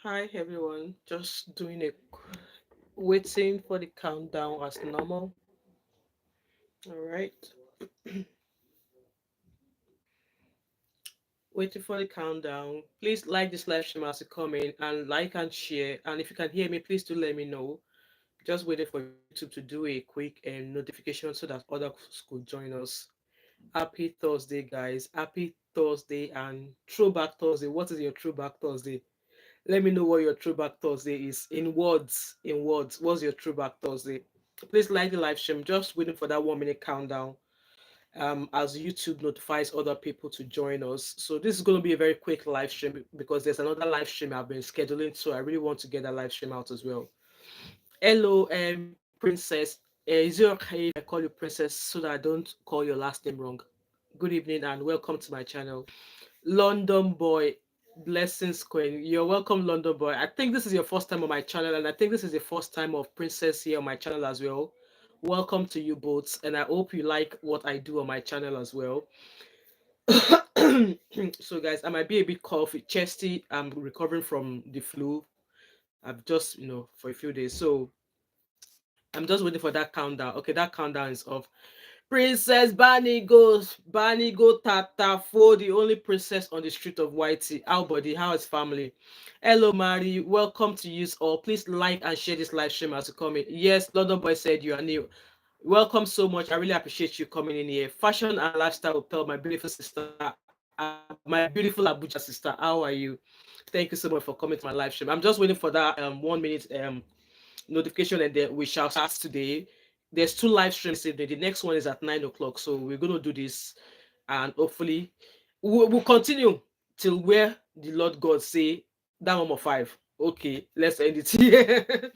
Hi everyone, just doing a waiting for the countdown as normal. All right, waiting for the countdown. Please like this live stream as you come in and like and share. And if you can hear me, please do let me know. Just waiting for YouTube to do a quick notification so that others could join us. Happy Thursday, guys! Happy Thursday and Throwback Thursday. What is your Throwback Thursday? Let me know what your Throwback Thursday is in words. In words, what's your Throwback Thursday? Please like the live stream. Just waiting for that 1 minute countdown. As YouTube notifies other people to join us. So this is going to be a very quick live stream because there's another live stream I've been scheduling. So I really want to get that live stream out as well. Hello, Princess. Is it okay if I call you Princess so that I don't call your last name wrong? Good evening and welcome to my channel. London boy, blessings queen. You're welcome, London boy. I think this is your first time on my channel, and I think this is the first time of Princess here on my channel as well. Welcome to you both, and I hope you like what I do on my channel as well. So, guys, I might be a bit coughy, chesty. I'm recovering from the flu. I've just, for a few days. So, I'm just waiting for that countdown. Okay, that countdown is off. Princess Barney go Tata for the only princess on the street of Whitey. How buddy, how is family? Hello, Mary. Welcome to use all. Please like and share this live stream as you come in. Yes, London Boy said you are new. Welcome so much. I really appreciate you coming in here. Fashion and lifestyle will tell my beautiful sister, my beautiful Abuja sister. How are you? Thank you so much for coming to my live stream. I'm just waiting for that 1 minute notification and then we shall start today. There's two live streams today. The next one is at 9 o'clock. So we're gonna do this and hopefully we'll continue till where the Lord God say that number five. Okay, let's end it here.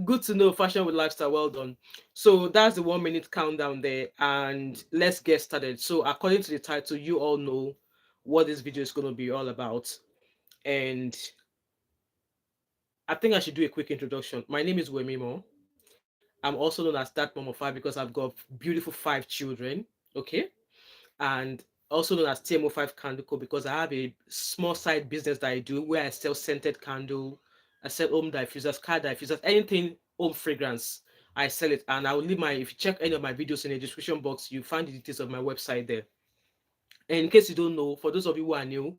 Good to know, fashion with lifestyle. Well done. So that's the 1 minute countdown there, and let's get started. So according to the title, you all know what this video is going to be all about, and I think I should do a quick introduction. My name is Wemimo. I'm also known as that mom of five because I've got beautiful five children. Okay, and also known as TMO5 Candle Co. because I have a small side business that I do where I sell scented candle, I sell home diffusers, car diffusers, anything home fragrance. I sell it, and I will leave my. If you check any of my videos in the description box, you find the details of my website there. And in case you don't know, for those of you who are new,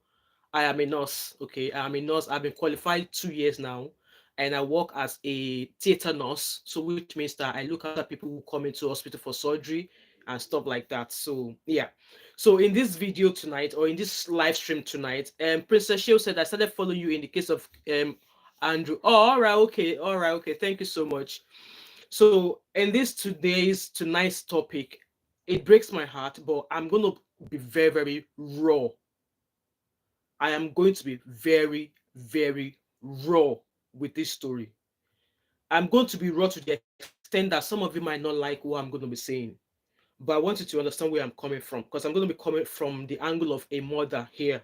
I am a nurse. Okay, I am a nurse. I've been qualified 2 years now, and I work as a theater nurse. So, which means that I look after people who come into hospital for surgery and stuff like that. So, yeah. So, in this video tonight, or in this live stream tonight, Princess Sheo said I started following you in the case of Andrew. Oh, all right, okay. Thank you so much. So, in this tonight's topic, it breaks my heart, but I'm gonna be very, very raw. I am going to be very, very raw with this story. I'm going to be raw to the extent that some of you might not like what I'm going to be saying. But I want you to understand where I'm coming from because I'm going to be coming from the angle of a mother here.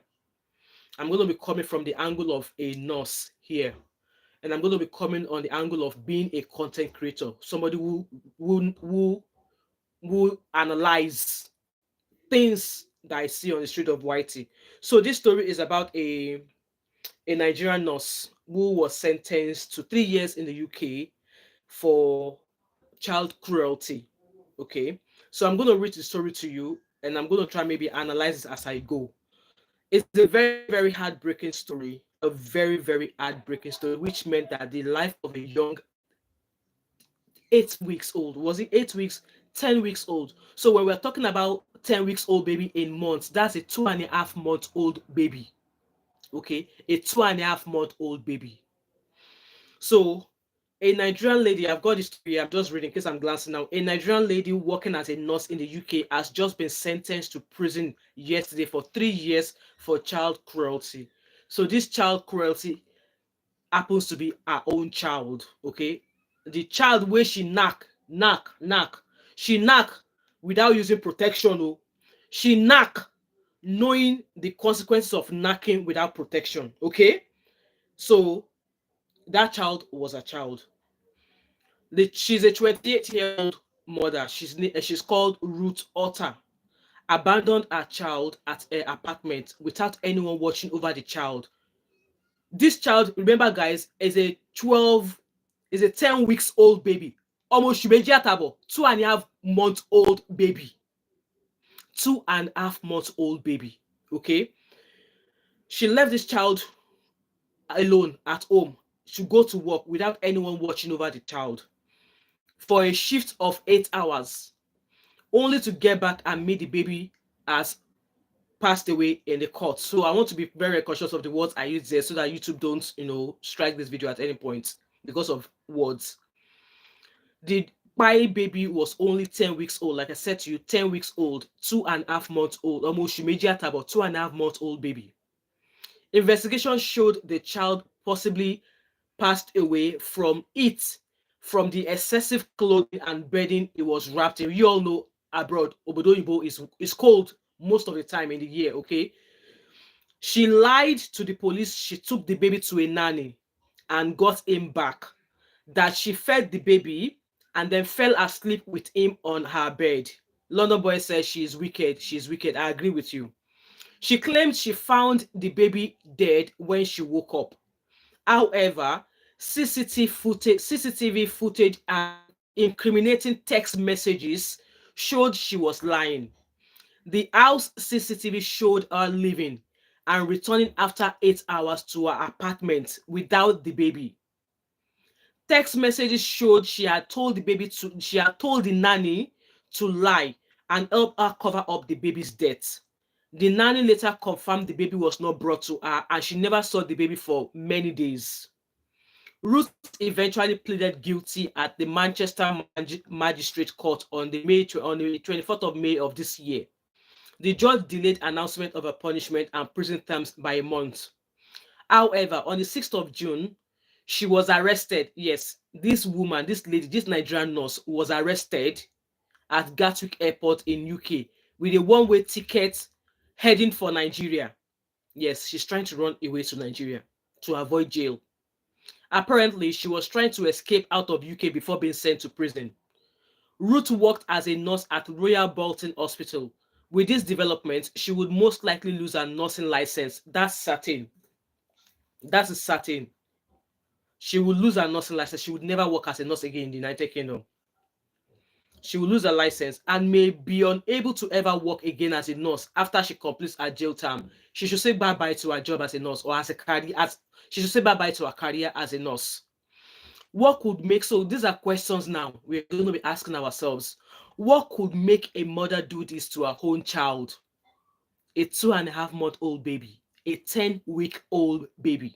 I'm going to be coming from the angle of a nurse here. And I'm going to be coming on the angle of being a content creator, somebody who, who, who analyze things that I see on the street of Whitey. So this story is about a Nigerian nurse who was sentenced to 3 years in the UK for child cruelty. Okay, so I'm going to read the story to you and I'm going to try maybe analyze it as I go. It's a very, very heartbreaking story, a very, very heartbreaking story, which meant that the life of a young 8 weeks old was it 8 weeks, 10 weeks old. So when we're talking about 10 weeks old baby in months, that's a 2.5 month old baby. Okay, a 2.5 month old baby. So, a Nigerian lady, I've got this story, I'm just reading in case I'm glancing now. A Nigerian lady working as a nurse in the UK has just been sentenced to prison yesterday for 3 years for child cruelty. So, this child cruelty happens to be her own child, okay? The child where she knock. She knock without using protection, oh. She knock knowing the consequences of knocking without protection, okay? So, that child was a child. She's a 28-year-old mother. She's called Ruth Otter. Abandoned her child at her apartment without anyone watching over the child. This child, remember guys, is a 10 weeks old baby. Almost Shibeji Atabo, 2.5 month old baby. 2.5 months old baby. Okay. She left this child alone at home to go to work without anyone watching over the child for a shift of 8 hours, only to get back and meet the baby as passed away in the court. So I want to be very conscious of the words I use there so that YouTube don't, strike this video at any point because of words. The Pai baby was only 10 weeks old. Like I said to you, 10 weeks old, 2.5 months old, almost Shimeji about 2.5 months old baby. Investigation showed the child possibly passed away from the excessive clothing and bedding it was wrapped in. You all know abroad, Obodoyibo is cold most of the time in the year, okay? She lied to the police she took the baby to a nanny and got him back, that she fed the baby and then fell asleep with him on her bed. London boy says she is wicked. She's wicked. I agree with you. She claimed she found the baby dead when she woke up. However, CCTV footage and incriminating text messages showed she was lying. The house CCTV showed her leaving and returning after 8 hours to her apartment without the baby. Text messages showed she had told the nanny to lie and help her cover up the baby's death. The nanny later confirmed the baby was not brought to her and she never saw the baby for many days. Ruth eventually pleaded guilty at the Manchester Magistrate Court on the 24th of May of this year. The judge delayed announcement of her punishment and prison terms by a month. However, on the 6th of June, she was arrested. Yes, this woman, this lady, this Nigerian nurse was arrested at Gatwick Airport in UK with a one-way ticket heading for Nigeria. Yes, she's trying to run away to Nigeria to avoid jail. Apparently, she was trying to escape out of UK before being sent to prison. Ruth worked as a nurse at Royal Bolton Hospital. With this development, she would most likely lose her nursing license. That's certain. That is certain. She would lose her nursing license. She would never work as a nurse again in the United Kingdom. She will lose her license and may be unable to ever work again as a nurse after she completes her jail term. She should say bye-bye to her job as a nurse, or as a career as she should say bye-bye to her career as a nurse. What could make, so these are questions now we're going to be asking ourselves. What could make a mother do this to her own child? A 2.5 month old baby, a 10-week-old baby.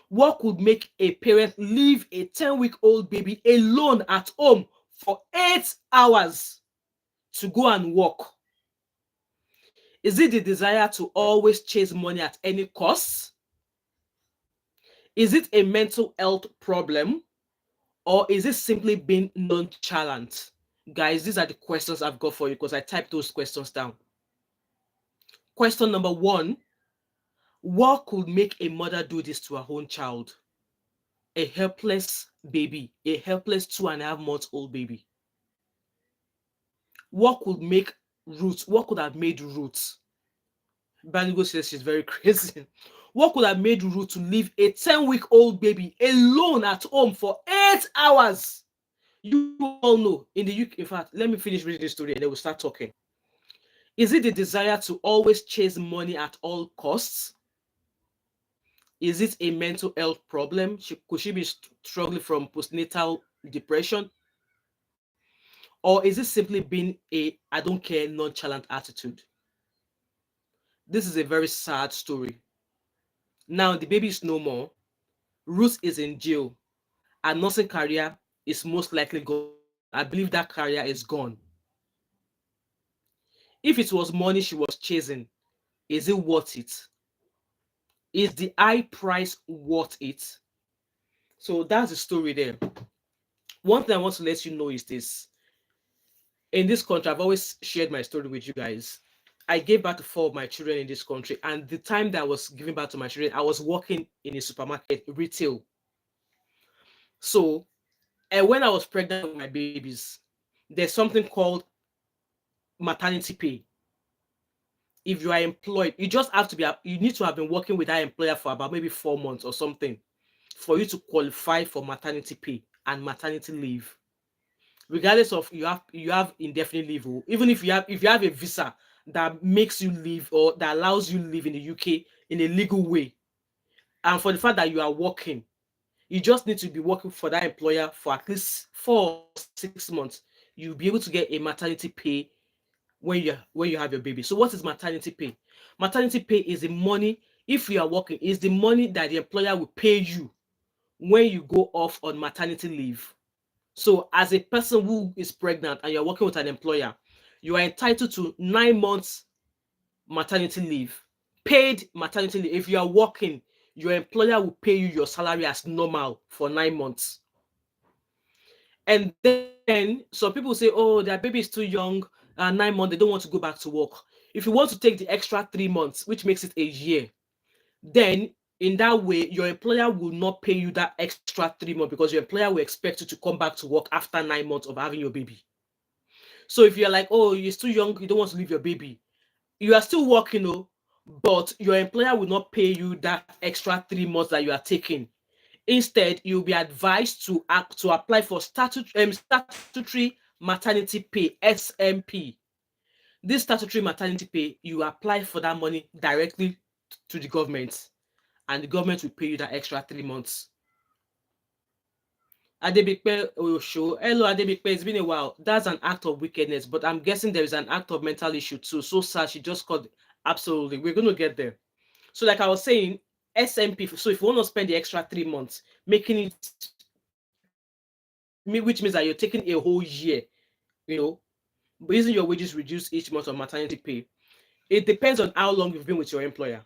What could make a parent leave a 10-week-old baby alone at home for 8 hours to go and work? Is it the desire to always chase money at any cost? Is it a mental health problem? Or is it simply being nonchalant? Guys, these are the questions I've got for you because I typed those questions down. Question number 1. What could make a mother do this to her own child? A helpless baby, a helpless 2.5 months old baby. What could have made Ruth? Banigo says she's very crazy. What could have made Ruth to leave a 10-week-old baby alone at home for 8 hours? You all know in the UK. In fact, let me finish reading this story and then we'll start talking. Is it the desire to always chase money at all costs? Is it a mental health problem? Could she be struggling from postnatal depression? Or is it simply being a I don't care, nonchalant attitude? This is a very sad story. Now the baby is no more. Ruth is in jail. Her nursing career is most likely gone. I believe that career is gone. If it was money she was chasing, is it worth it? Is the high price worth it? So that's the story there. One thing I want to let you know is this. In this country, I've always shared my story with you guys. I gave birth to 4 of my children in this country, and the time that I was giving birth to my children, I was working in a supermarket, retail. So, and when I was pregnant with my babies, there's something called maternity pay. if you are employed, you just have to be, you need to have been working with that employer for about maybe 4 months or something for you to qualify for maternity pay and maternity leave. Regardless of you have indefinite leave, or even if you have a visa that makes you live or that allows you live in the UK in a legal way, and for the fact that you are working, you just need to be working for that employer for at least 4 or 6 months. You'll be able to get a maternity pay when you have your baby. So what is maternity pay? Maternity pay is the money, if you are working, is the money that the employer will pay you when you go off on maternity leave. So as a person who is pregnant and you're working with an employer, you are entitled to 9 months maternity leave, paid maternity leave. If you are working, your employer will pay you your salary as normal for 9 months. And then some people say, oh, their baby is too young, 9 months, they don't want to go back to work. If you want to take the extra 3 months, which makes it a year, then in that way, your employer will not pay you that extra 3 months because your employer will expect you to come back to work after 9 months of having your baby. So if you're like, oh, you're too young, you don't want to leave your baby, you are still working, oh, but your employer will not pay you that extra 3 months that you are taking. Instead, you'll be advised to apply for statutory maternity pay (SMP). This statutory maternity pay, you apply for that money directly to the government, and the government will pay you that extra 3 months. Adebikpe Osho, hello Adebikpe, it's been a while. That's an act of wickedness, but I'm guessing there is an act of mental issue too. So sad, she just called. Absolutely, we're going to get there. So, like I was saying, SMP. So, if you want to spend the extra 3 months, making it, which means that you're taking a whole year, you know, using your wages reduced each month of maternity pay. It depends on how long you've been with your employer.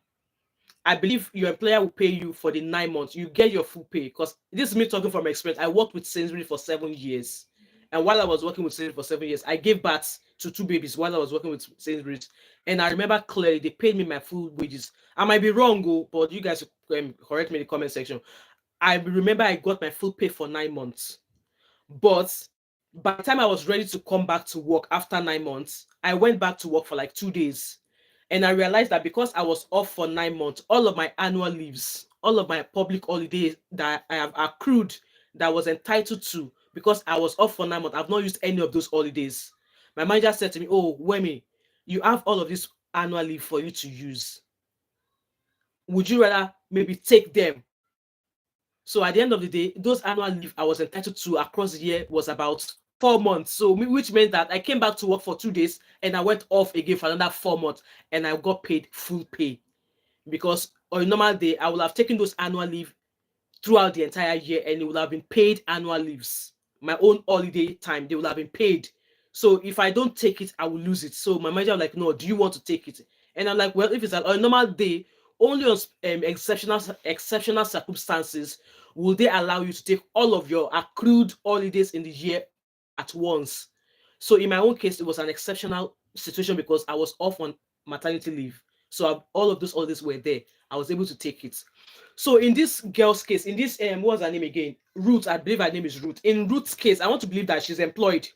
I believe your employer will pay you for the 9 months. You get your full pay, because this is me talking from experience. I worked with Sainsbury for 7 years. And while I was working with Sainsbury for 7 years, I gave birth to two babies while I was working with Sainsbury's. And I remember clearly they paid me my full wages. I might be wrong, but you guys correct me in the comment section. I remember I got my full pay for 9 months. But by the time I was ready to come back to work after 9 months, I went back to work for like 2 days. And I realized that because I was off for 9 months, all of my annual leaves, all of my public holidays that I have accrued, that I was entitled to, because I was off for 9 months, I've not used any of those holidays. My manager said to me, oh, Wemi, you have all of this annual leave for you to use. Would you rather maybe take them? So at the end of the day, those annual leave I was entitled to across the year was about 4 months. So which meant that I came back to work for 2 days and I went off again for another 4 months, and I got paid full pay. Because on a normal day, I would have taken those annual leave throughout the entire year, and it would have been paid annual leaves. My own holiday time, they would have been paid. So if I don't take it, I will lose it. So my manager was like, no, do you want to take it? And I'm like, well, if it's on a normal day, only on exceptional circumstances will they allow you to take all of your accrued holidays in the year at once. So in my own case, it was an exceptional situation because I was off on maternity leave. So all of those holidays were there. I was able to take it. So in this girl's case, in this what's her name again? Ruth, I believe her name is Ruth. In Ruth's case, I want to believe that she's employed.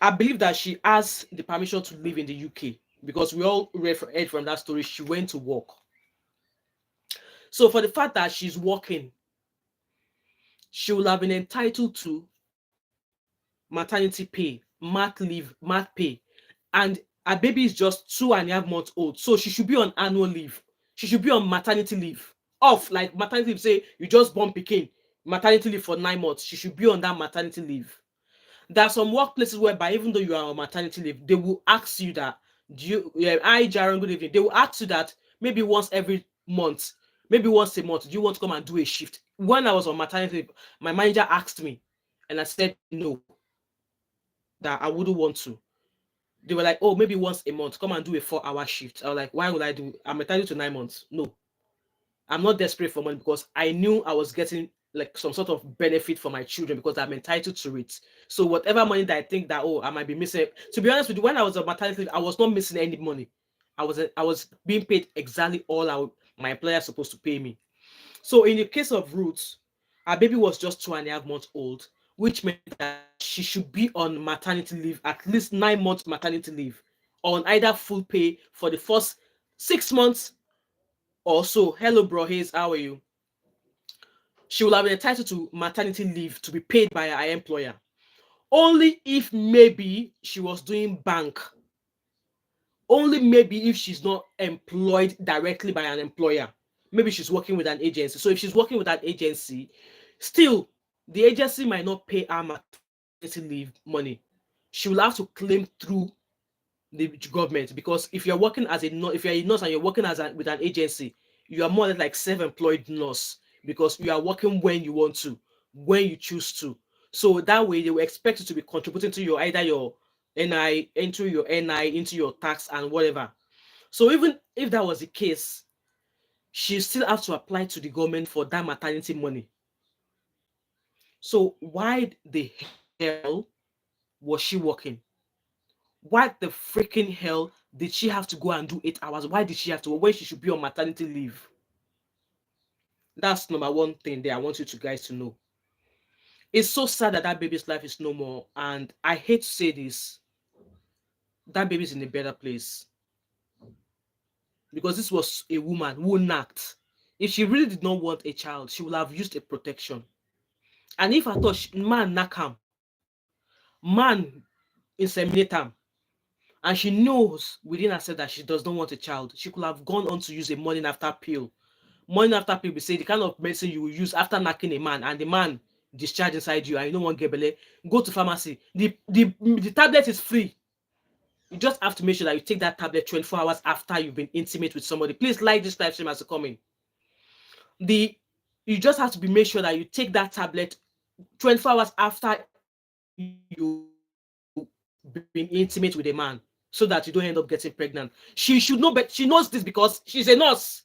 I believe that she has the permission to live in the UK, because we all read from that story. She went to work. So for the fact that she's working, she will have been entitled to maternity pay, mat leave, mat pay. And her baby is just 2.5 months old. So she should be on annual leave. She should be on maternity leave. Off, like maternity leave, say you just born Peking, maternity leave for 9 months. She should be on that maternity leave. There are some workplaces whereby even though you are on maternity leave, they will ask you that, do you, yeah, hi Jaron, good evening. They will ask you that maybe once every month, maybe once a month, do you want to come and do a shift? When I was on maternity leave, my manager asked me, and I said no, that I wouldn't want to. They were like, oh, maybe once a month, come and do a 4-hour shift. I was like, why would I do? I'm entitled to 9 months. No, I'm not desperate for money, because I knew I was getting like some sort of benefit for my children because I'm entitled to it. So whatever money that I think that, oh, I might be missing. To be honest with you, when I was on maternity leave, I was not missing any money. I was being paid exactly all my employer is supposed to pay me. So in the case of Ruth, her baby was just 2.5 months old, which meant that she should be on maternity leave, at least 9 months maternity leave on either full pay for the first 6 months or so. Hello, bro. Hayes, how are you? She will have been entitled to maternity leave to be paid by her employer. Only if maybe she was doing bank. Only maybe if she's not employed directly by an employer. Maybe she's working with an agency. So if she's working with an agency, still the agency might not pay her maternity leave money. She will have to claim through the government, because if you're working as if you're a nurse and you're working with an agency, you are more like self-employed nurse, because you are working when you want to, when you choose to. So that way they will expect you to be contributing to your either your NI into your tax and whatever. So even if that was the case, she still have to apply to the government for that maternity money. So why the hell was she working? Why the freaking hell did she have to go and do 8 hours? Why did she have to, when she should be on maternity leave? That's number one thing there I want you to guys to know. It's so sad that that baby's life is no more. And I hate to say this, that baby's in a better place. Because this was a woman who knocked. If she really did not want a child, she would have used a protection. And if I thought man knock him, man inseminate him, and she knows within herself that she does not want a child, she could have gone on to use a morning after pill. Morning after pill, we say the kind of medicine you will use after knocking a man and the man discharge inside you and you don't want gebele, go to pharmacy. The tablet is free. You just have to make sure that you take that tablet 24 hours after you've been intimate with somebody. Please like this live stream as you come in. You just have to be made sure that you take that tablet 24 hours after you've been intimate with a man, so that you don't end up getting pregnant. She should know, but she knows this because she's a nurse.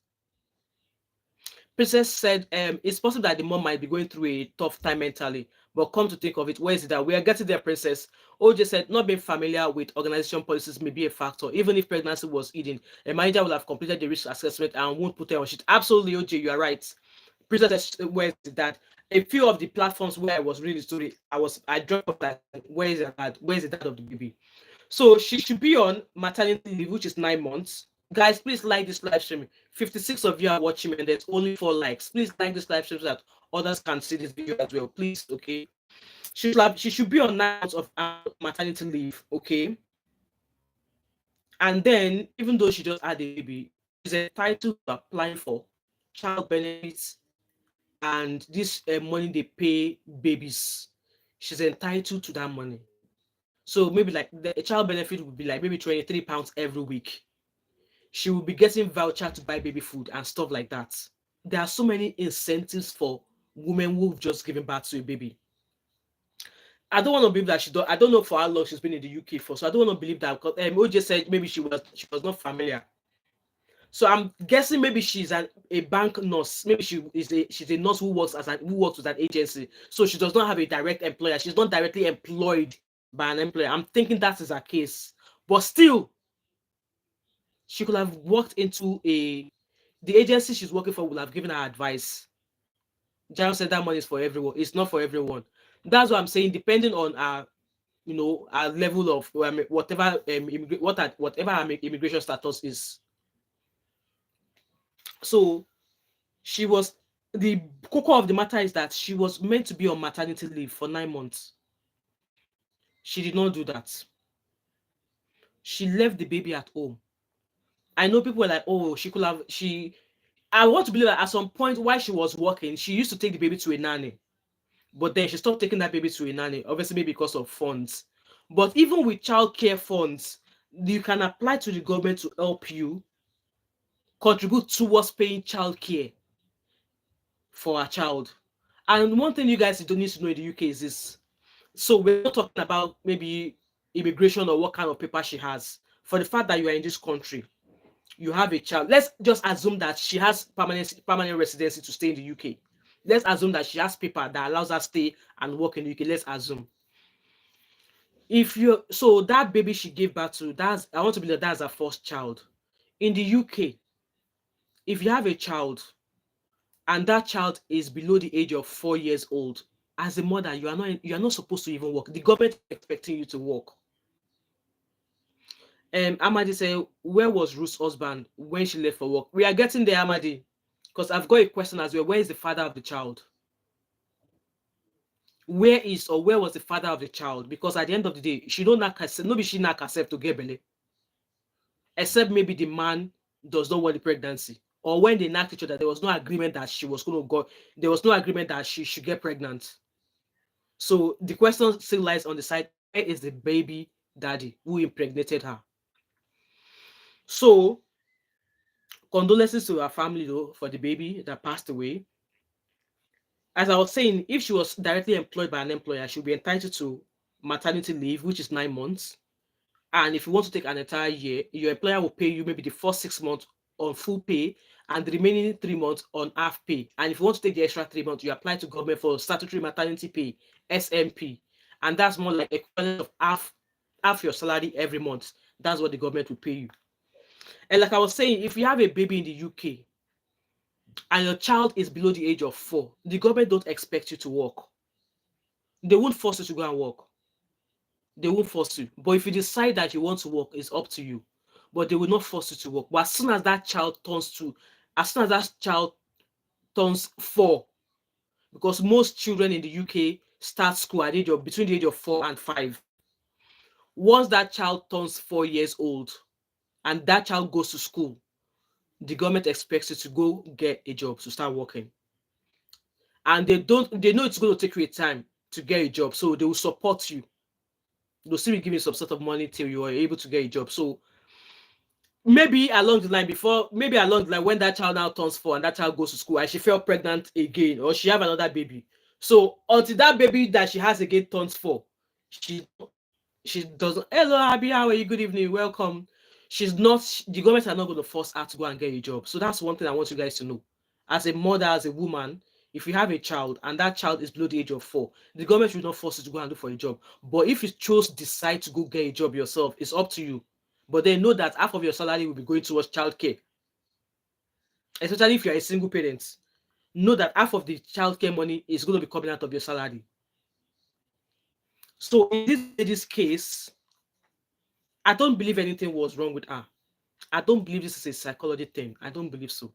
Princess said, it's possible that the mom might be going through a tough time mentally, but come to think of it, where is it that we are getting there, Princess? OJ said, not being familiar with organization policies may be a factor. Even if pregnancy was hidden, a manager will have completed the risk assessment and won't put her on shit. Absolutely, OJ, you are right. Princess, where is it that? A few of the platforms where I was reading the story, I dropped off like, where is it that? Where is the dad of the baby? So she should be on maternity leave, which is 9 months. Guys, please like this live stream. 56 of you are watching and there's only 4 likes. Please like this live stream so that others can see this video as well. Please, okay? She should be on 9 months of maternity leave, okay? And then, even though she just had a baby, she's entitled to apply for child benefits and this money they pay babies. She's entitled to that money. So maybe like the child benefit would be like maybe 23 pounds every week. She will be getting voucher to buy baby food and stuff like that. There are so many incentives for women who've just given birth to a baby. I don't want to believe that she don't. I don't know for how long she's been in the UK for, so I don't want to believe that. Because OJ said maybe she was not familiar. So I'm guessing maybe she's a bank nurse. Maybe she's a nurse who works with an agency. So she does not have a direct employer. She's not directly employed by an employer. I'm thinking that is her case. But still, she could have walked into the agency she's working for will have given her advice. Jaron said that money is for everyone. It's not for everyone. That's what I'm saying. Depending on our, our level of whatever whatever immigration status is. So she was the cocoa of the matter is that she was meant to be on maternity leave for 9 months. She did not do that. She left the baby at home. I know people were like, oh, she could have I want to believe that at some point while she was working, she used to take the baby to a nanny. But then she stopped taking that baby to a nanny, obviously maybe because of funds. But even with childcare funds, you can apply to the government to help you contribute towards paying childcare for a child. And one thing you guys don't need to know in the UK is this. So we're not talking about maybe immigration or what kind of paper she has. For the fact that you are in this country, you have a child. Let's just assume that she has permanent residency to stay in the UK. Let's assume that she has paper that allows her to stay and work in the UK. Let's assume. So that baby she gave birth to, I want to believe that's her first child. In the UK, if you have a child and that child is below the age of 4 years old, as a mother, you are not supposed to even work. The government is expecting you to work. Amadi said, where was Ruth's husband when she left for work? We are getting there, Amadi. Because I've got a question as well. Where is the father of the child? Where is or where was the father of the child? Because at the end of the day, she don't knock herself, nobody she knock herself to get belly. Except maybe the man does not want the pregnancy. Or when they knocked each other, there was no agreement that she was gonna go, there was no agreement that she should get pregnant. So the question still lies on the side, where is the baby daddy who impregnated her? So condolences to her family though for the baby that passed away. As I was saying, if she was directly employed by an employer, she'll be entitled to maternity leave, which is 9 months. And if you want to take an entire year, your employer will pay you maybe the first 6 months on full pay and the remaining 3 months on half pay. And if you want to take the extra 3 months, you apply to government for statutory maternity pay, SMP. And that's more like equivalent of half your salary every month. That's what the government will pay you. And like I was saying, if you have a baby in the UK and your child is below the age of 4, the government don't expect you to work. They won't force you to go and work. They won't force you. But if you decide that you want to work, it's up to you. But they will not force you to work. But as soon as that child turns 4, because most children in the UK start school at the age of between the age of 4 and 5. Once that child turns 4 years old and that child goes to school, the government expects you to go get a job to start working. And they know it's going to take you a time to get a job, so they will support you. They'll still be giving you some sort of money till you are able to get a job. So maybe along the line when that child now turns 4 and that child goes to school and she fell pregnant again or she have another baby. So until that baby that she has again turns 4, she she doesn't. Hello, Abby, how are you? Good evening, welcome. She's not. The government are not going to force her to go and get a job. So that's one thing I want you guys to know. As a mother, as a woman, if you have a child and that child is below the age of 4, the government will not force you to go and look for a job. But if you decide to go get a job yourself, it's up to you. But then know that half of your salary will be going towards childcare, especially if you're a single parent. Know that half of the childcare money is going to be coming out of your salary. So in this lady's case, I don't believe anything was wrong with her. I don't believe this is a psychology thing. I don't believe so.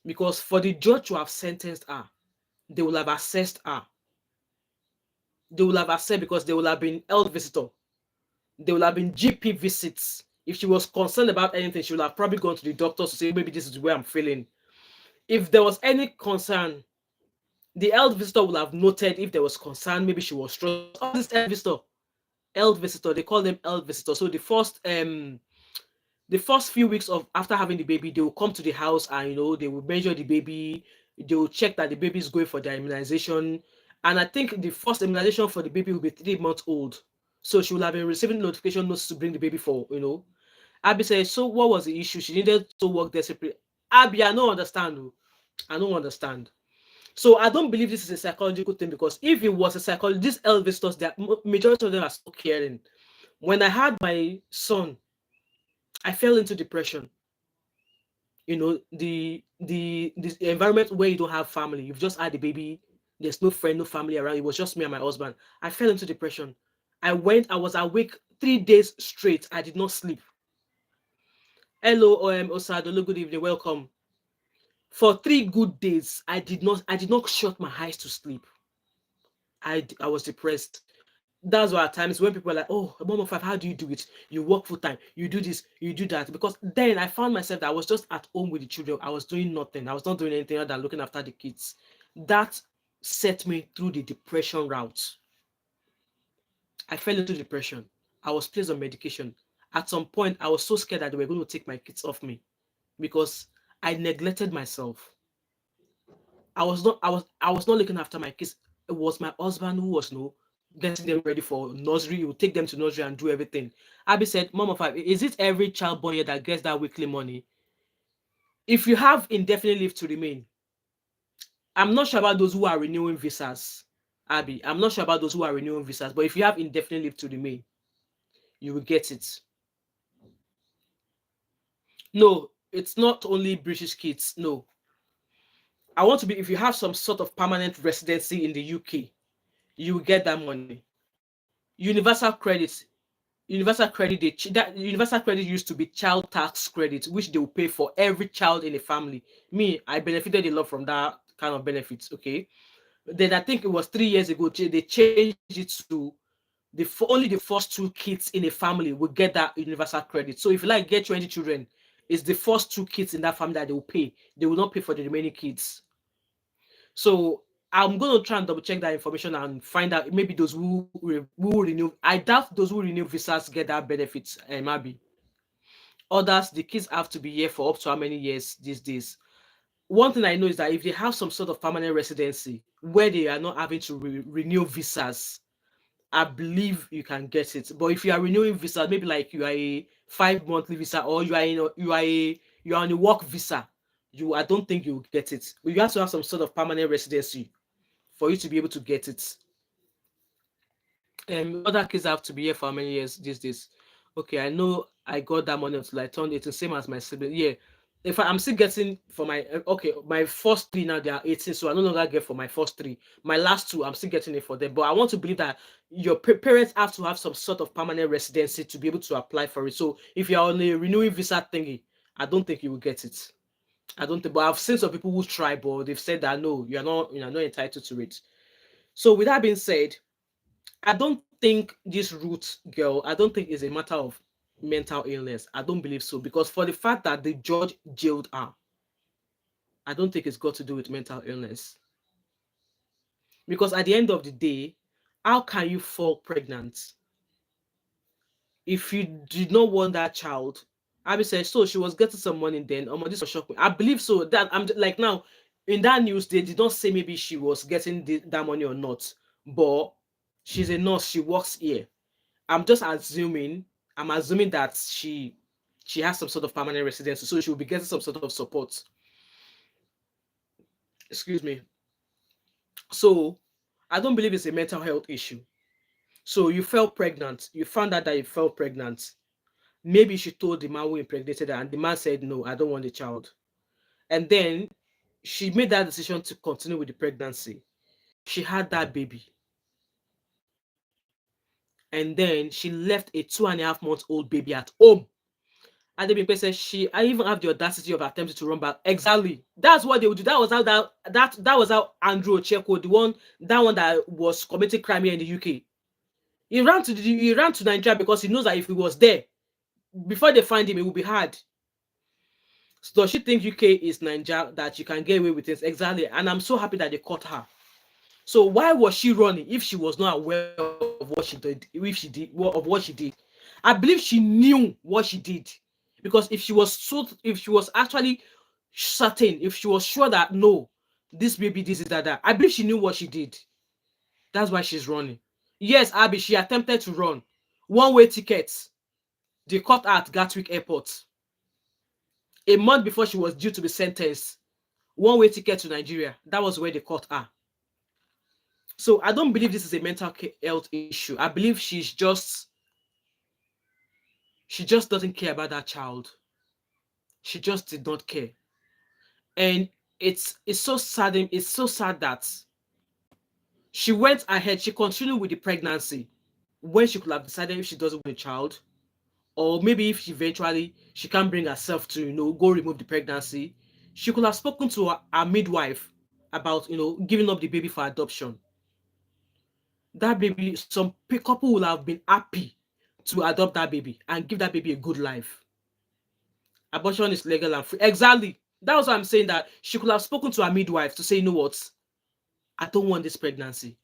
Because for the judge to have sentenced her, they will have assessed her. They will have assessed because there will have been health visitor. There will have been GP visits. If she was concerned about anything, she would have probably gone to the doctor to say, maybe this is where I'm feeling. If there was any concern, the health visitor would have noted if there was concern, maybe she was stressed. Because all this health visitor, they call them health visitor. So the first few weeks of after having the baby, they will come to the house and they will measure the baby. They will check that the baby is going for their immunization. And I think the first immunization for the baby will be 3 months old. So she will have been receiving notification notes to bring the baby for. Abby said, so what was the issue? She needed to work desperately. Abby, I don't understand. I don't understand. So I don't believe this is a psychological thing, because if it was a psychology, these health visitors, that majority of them are so caring. When I had my son, I fell into depression. The environment where you don't have family, you've just had a baby, there's no friend, no family around. It was just me and my husband. I fell into depression. I was awake 3 days straight. I did not sleep. Hello, Osadolo, good evening, welcome. For 3 good days, I did not shut my eyes to sleep. I was depressed. That's why at times when people are like, oh, mom of 5, how do you do it? You work full time, you do this, you do that. Because then I found myself that I was just at home with the children. I was doing nothing. I was not doing anything other than looking after the kids. That set me through the depression route. I fell into depression. I was placed on medication. At some point, I was so scared that they were going to take my kids off me because I neglected myself. I was not looking after my kids. It was my husband who was getting them ready for nursery. He would take them to nursery and do everything. Abby said, Mom of 5, is it every child born here that gets that weekly money? If you have indefinite leave to remain, I'm not sure about those who are renewing visas. Abby, I'm not sure about those who are renewing visas, but if you have indefinite leave to remain, you will get it. No, it's not only British kids. No. If you have some sort of permanent residency in the UK, you will get that money. Universal credit, universal credit, that universal credit used to be child tax credit, which they will pay for every child in a family. Me, I benefited a lot from that kind of benefits. Okay, then I think it was 3 years ago they changed it to only the first two kids in a family will get that universal credit. So if you like get 20 children, it's the first two kids in that family that they will pay. They will not pay for the remaining kids. So I'm going to try and double check that information and find out maybe those who renew. I doubt those who renew visas get that benefit. Maybe others, the kids have to be here for up to how many years these days. One thing I know is that if they have some sort of permanent residency where they are not having to renew visas, I believe you can get it. But if you are renewing visa, maybe like you are a 5 monthly visa or you are on a work visa, I don't think you will get it. You have to have some sort of permanent residency for you to be able to get it. Other kids have to be here for how many years these days? Okay, I know I got that money until I turned 18, same as my sibling. Yeah. I'm still getting for my okay, my first three now they are 18, so I no longer get for my first three. My last two, I'm still getting it for them. But I want to believe that your parents have to have some sort of permanent residency to be able to apply for it. So if you're on a renewing visa thingy, I don't think you will get it. I don't think, but I've seen some people who try, but they've said that no, you're not entitled to it. So with that being said, I don't think this root girl, I don't think it's a matter of mental illness. I don't believe so because for the fact that the judge jailed her, I don't think it's got to do with mental illness. Because at the end of the day, how can you fall pregnant if you did not want that child? Abby said, so she was getting some money then. This was shocking. I believe so. That I'm like now in that news, they did not say maybe she was getting that money or not, but she's a nurse, she works here. I'm just assuming, I'm assuming that she has some sort of permanent residency, so she will be getting some sort of support. Excuse me. So I don't believe it's a mental health issue. So you fell pregnant. You found out that you fell pregnant. Maybe she told the man who impregnated her, and the man said, no, I don't want the child. And then she made that decision to continue with the pregnancy. She had that baby. And then she left a 2.5 month old baby at home. And the people said I even have the audacity of attempting to run back. Exactly. That's what they would do. That was how that was how Andrew Ocheko, that one that was committing crime here in the UK. He ran to Nigeria because he knows that if he was there, before they find him, it will be hard. So does she think UK is Nigeria that you can get away with things? Exactly. And I'm so happy that they caught her. So why was she running if she was not aware of what she did? Of what she did, I believe she knew what she did, because if she was actually certain, if she was sure that no, this baby, this is that, I believe she knew what she did. That's why she's running. Yes, Abby, she attempted to run. One-way tickets. They caught her at Gatwick Airport. A month before she was due to be sentenced. One-way ticket to Nigeria. That was where they caught her. So I don't believe this is a mental health issue. I believe she just doesn't care about that child. She just did not care. And it's so sad. It's so sad that she went ahead, she continued with the pregnancy when she could have decided if she doesn't want a child, or maybe if she can't bring herself to, go remove the pregnancy, she could have spoken to her midwife about, giving up the baby for adoption. That baby, some couple will have been happy to adopt that baby and give that baby a good life. Abortion is legal and free. Exactly. That was why I'm saying that she could have spoken to her midwife to say, you know what, I don't want this pregnancy.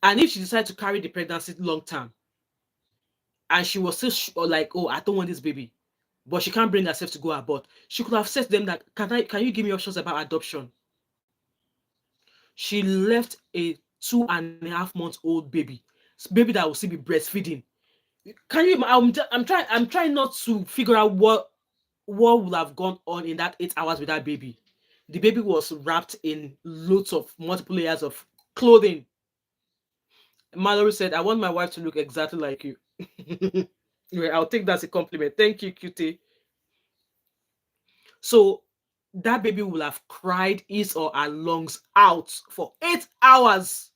And if she decided to carry the pregnancy long term, and she was still like, oh, I don't want this baby, but she can't bring herself to go abort, she could have said to them that, can you give me options about adoption? She left a 2.5 month old baby that will still be breastfeeding. Can you? I'm trying not to figure out what would have gone on in that 8 hours with that baby. The baby was wrapped in loads of multiple layers of clothing. Mallory said, I want my wife to look exactly like you. Yeah, I'll take that as a compliment. Thank you, cutie. So that baby will have cried his or her lungs out for 8 hours.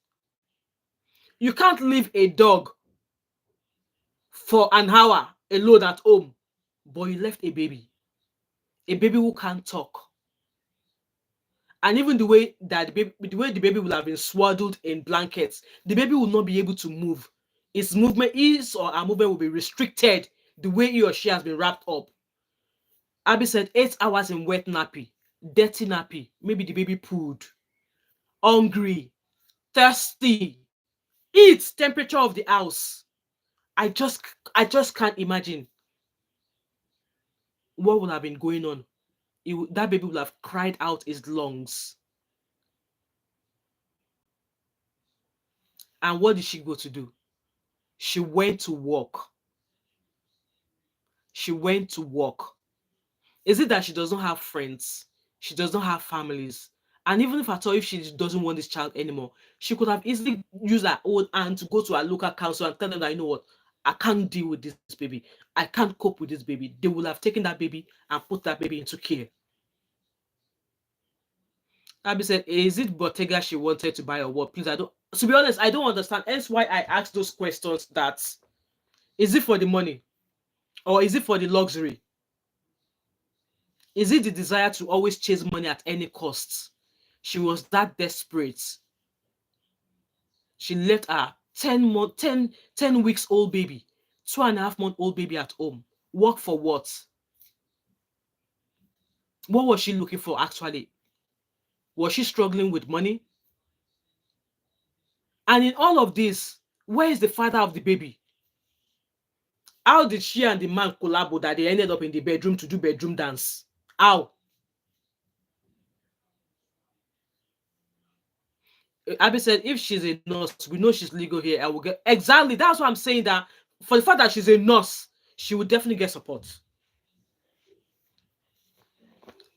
You can't leave a dog for an hour alone at home, but you left a baby who can't talk. And even the way the baby will have been swaddled in blankets, the baby will not be able to move. His or her movement will be restricted the way he or she has been wrapped up. Abby said 8 hours in wet nappy, dirty nappy, maybe the baby pooed, hungry, thirsty, heat, temperature of the house. I just I just can't imagine what would have been going on. That baby would have cried out his lungs. And what did she go to do? She went to work. She went to work. Is it that she doesn't have friends? She does not have families. And even if at all, if she doesn't want this child anymore, she could have easily used her own hand to go to her local council and tell them that, you know what, I can't deal with this baby. I can't cope with this baby. They will have taken that baby and put that baby into care. Abby said, is it Bottega she wanted to buy or what? Please, I don't, to be honest, I don't understand. Hence why I asked those questions that, is it for the money? Or is it for the luxury? Is it the desire to always chase money at any cost? She was that desperate. She left her 10 weeks old baby, 2.5 month old baby at home. Work for what? What was she looking for actually? Was she struggling with money? And in all of this, where is the father of the baby? How did she and the man collabo that they ended up in the bedroom to do bedroom dance? How? Abby said, if she's a nurse, we know she's legal here. I will get exactly. That's what I'm saying. That for the fact that she's a nurse, she would definitely get support.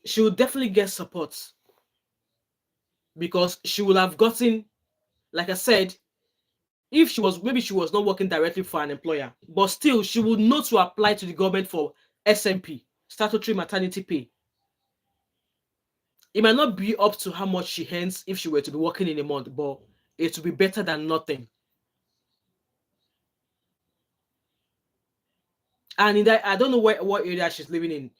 She would definitely get support because she will have gotten, like I said, if she was maybe she was not working directly for an employer, but still she would know to apply to the government for SMP, statutory maternity pay. It might not be up to how much she earns if she were to be working in a month, but it would be better than nothing. And in that, I don't know what area she's living in.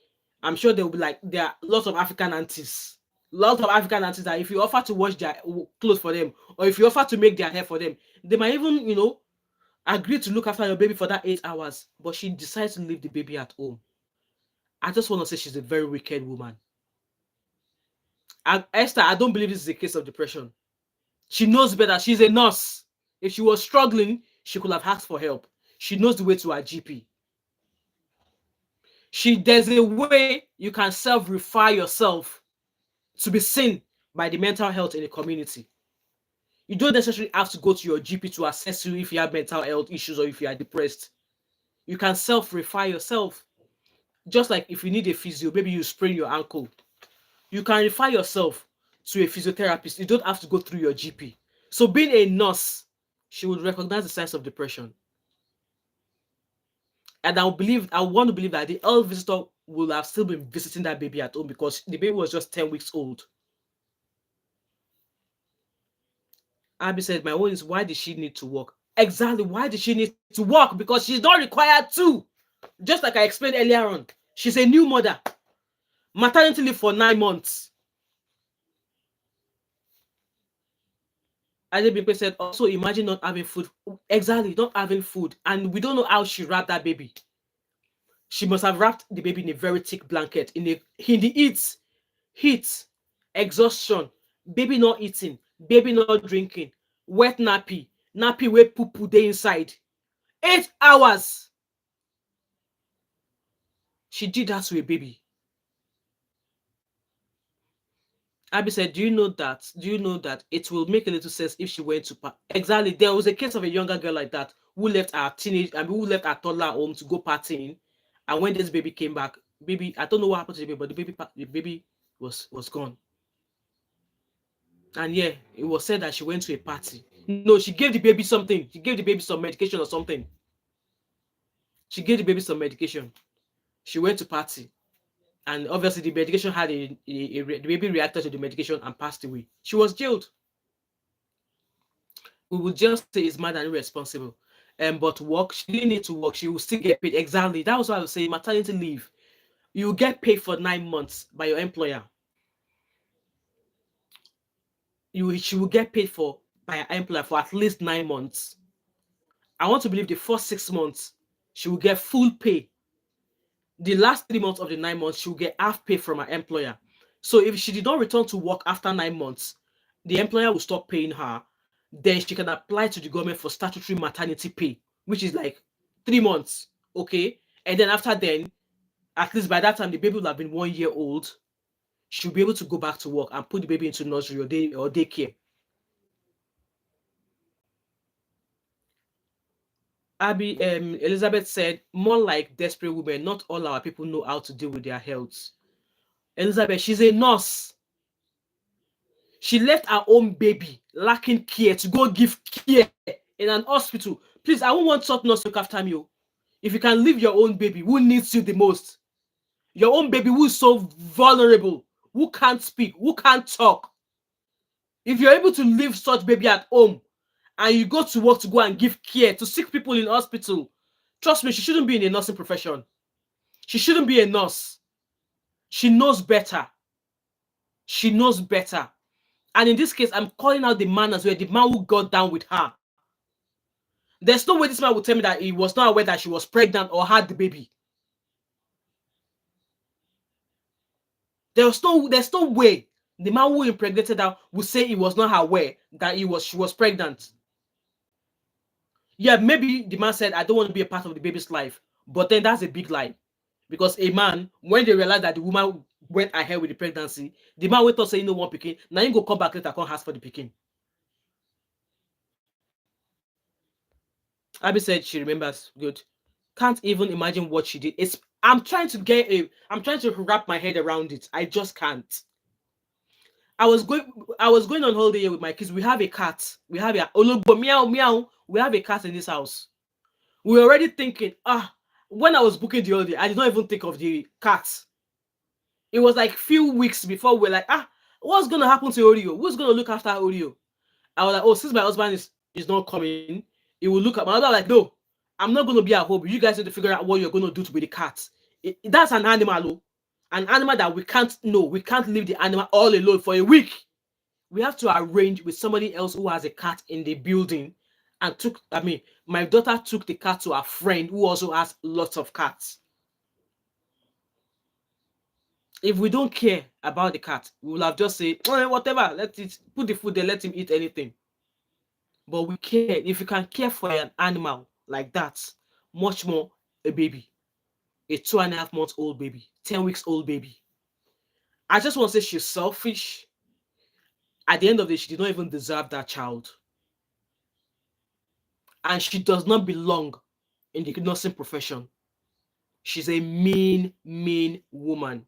I'm sure there will be like there are lots of African aunties. Lots of African aunties that if you offer to wash their clothes for them, or if you offer to make their hair for them, they might even, agree to look after your baby for that 8 hours. But she decides to leave the baby at home. I just want to say she's a very wicked woman. And Esther, I don't believe this is a case of depression. She knows better. She's a nurse. If she was struggling, she could have asked for help. She knows the way to her GP. There's a way you can self-refer yourself to be seen by the mental health in the community. You don't necessarily have to go to your GP to assess you if you have mental health issues or if you are depressed. You can self-refer yourself. Just like if you need a physio, maybe you sprain your ankle, you can refer yourself to a physiotherapist. You don't have to go through your GP. So being a nurse, she would recognize the signs of depression. And I want to believe that the health visitor will have still been visiting that baby at home because the baby was just 10 weeks old. Abby said, my own is, why did she need to work? Exactly. Why did she need to work? Because she's not required to. Just like I explained earlier on. She's a new mother. Maternity leave for 9 months. Adebimpe said, also imagine not having food. Exactly, not having food. And we don't know how she wrapped that baby. She must have wrapped the baby in a very thick blanket, in the heat, exhaustion, baby not eating, baby not drinking, wet nappy wey poo dey inside. 8 hours. She did that to a baby. Abby said, do you know that it will make a little sense if she went to exactly. There was a case of a younger girl like that who left her toddler home to go partying, and when this baby came back, I don't know what happened to the baby, but the baby was gone. And yeah, it was said that she went to a party. No, she gave the baby something. She gave the baby some medication or something. She gave the baby some medication. She went to party, and obviously the medication had the baby reacted to the medication and passed away. She was jailed. We would just say it's mad and irresponsible. but work. She didn't need to work. She will still get paid. Exactly. That was what I was saying. Maternity leave. You get paid for 9 months by your employer. She will get paid for by her employer for at least 9 months. I want to believe the first 6 months she will get full pay. The last 3 months of the 9 months she will get half pay from her employer. So if she did not return to work after 9 months, the employer will stop paying her. Then she can apply to the government for statutory maternity pay, which is like 3 months. Okay. And then after then, at least by that time, the baby will have been 1 year old. She'll be able to go back to work and put the baby into nursery or daycare. Elizabeth said, more like desperate women. Not all our people know how to deal with their health. Elizabeth, she's a nurse. She left her own baby lacking care to go give care in an hospital. Please, I won't want such nurse to look after me. If you can leave your own baby, who needs you the most? Your own baby who is so vulnerable, who can't speak, who can't talk. If you're able to leave such baby at home and you go to work to go and give care to sick people in hospital, trust me, she shouldn't be in a nursing profession. She shouldn't be a nurse. She knows better. She knows better. And in this case, I'm calling out the man as well, the man who got down with her. There's no way this man would tell me that he was not aware that she was pregnant or had the baby. There's no way the man who impregnated her would say he was not aware that she was pregnant. Yeah, maybe the man said, I don't want to be a part of the baby's life. But then that's a big lie. Because a man, when they realize that the woman went ahead with the pregnancy, the man went to say, no one picking. Now you go come back later, come ask for the picking. Abby said she remembers. Good. Can't even imagine what she did. I'm trying to wrap my head around it. I just can't. I was going on holiday here with my kids. We have a cat. We have a ologbo meow meow. We have a cat in this house. We were already thinking, when I was booking the holiday, I did not even think of the cat. It was like few weeks before we were like, what's gonna happen to Oreo? Who's gonna look after Oreo? I was like, oh, since my husband is not coming, he will look at my husband like, no, I'm not gonna be at home. You guys need to figure out what you're gonna do with the cat. That's an animal, an animal that we can't know. We can't leave the animal all alone for a week. We have to arrange with somebody else who has a cat in the building. And my daughter took the cat to a friend who also has lots of cats. If we don't care about the cat, we will have just say, whatever, let it put the food there, let him eat anything. But we care. If you can care for an animal like that, much more a baby, a 2.5 months old baby, 10 weeks old baby. I just want to say she's selfish. At the end of the day, she did not even deserve that child. And she does not belong in the nursing profession. She's a mean, mean woman.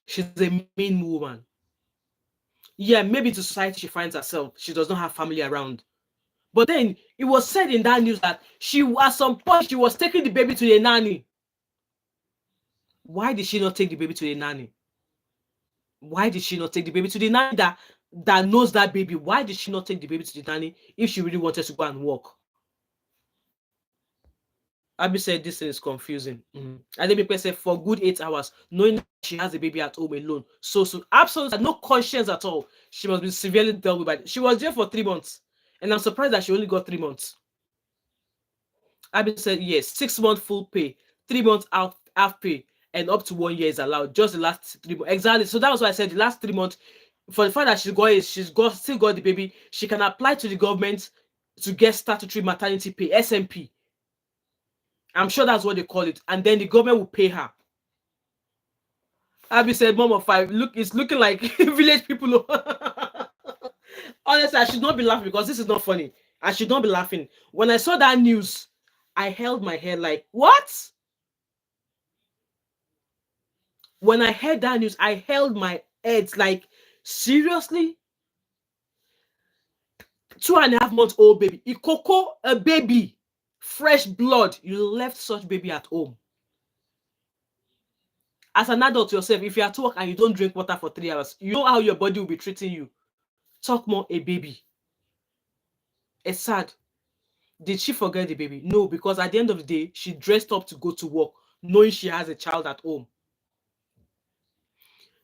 She's a mean woman. Yeah, maybe to society she finds herself. She does not have family around. But then it was said in that news that at some point she was taking the baby to the nanny. Why did she not take the baby to the nanny? Why did she not take the baby to the nanny that knows that baby? Why did she not take the baby to the nanny if she really wanted to go and work? Abby said this is confusing. And then said for good 8 hours, knowing that she has a baby at home alone. So absolutely no conscience at all. She must be severely dealt with by. She was there for 3 months. And I'm surprised that she only got 3 months. Abby said yes, 6 months full pay, 3 months half pay, and up to 1 year is allowed. Just the last 3 months. Exactly. So that was why I said the last 3 months, for the fact that still got the baby, she can apply to the government to get statutory maternity pay, SMP. I'm sure that's what they call it. And then the government will pay her. Abby said, Mom of 5, look, it's looking like village people. Honestly, I should not be laughing because this is not funny. I should not be laughing. When I saw that news, I held my head like, what? When I heard that news, I held my head like, seriously? 2.5 months old baby. Ikoko, a baby. Fresh blood. You left such baby at home. As an adult yourself, if you're at work and you don't drink water for 3 hours, you know how your body will be treating you. Talk more a baby. It's sad. Did she forget the baby? No, because at the end of the day, she dressed up to go to work, knowing she has a child at home.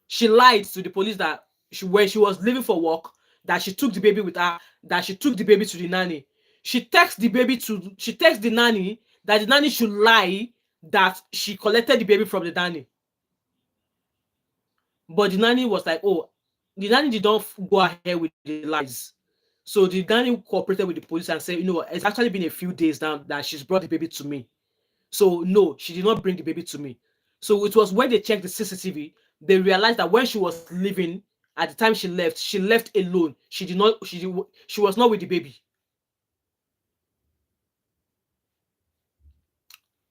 She lied to the police that when she was leaving for work, that she took the baby with her, that she took the baby to the nanny. She texted the nanny that the nanny should lie that she collected the baby from the nanny. But the nanny was like, oh, the nanny did not go ahead with the lies. So the nanny cooperated with the police and said, it's actually been a few days now that she's brought the baby to me. So no, she did not bring the baby to me. So it was when they checked the CCTV, they realized that when she was leaving, at the time she left alone. She was not with the baby.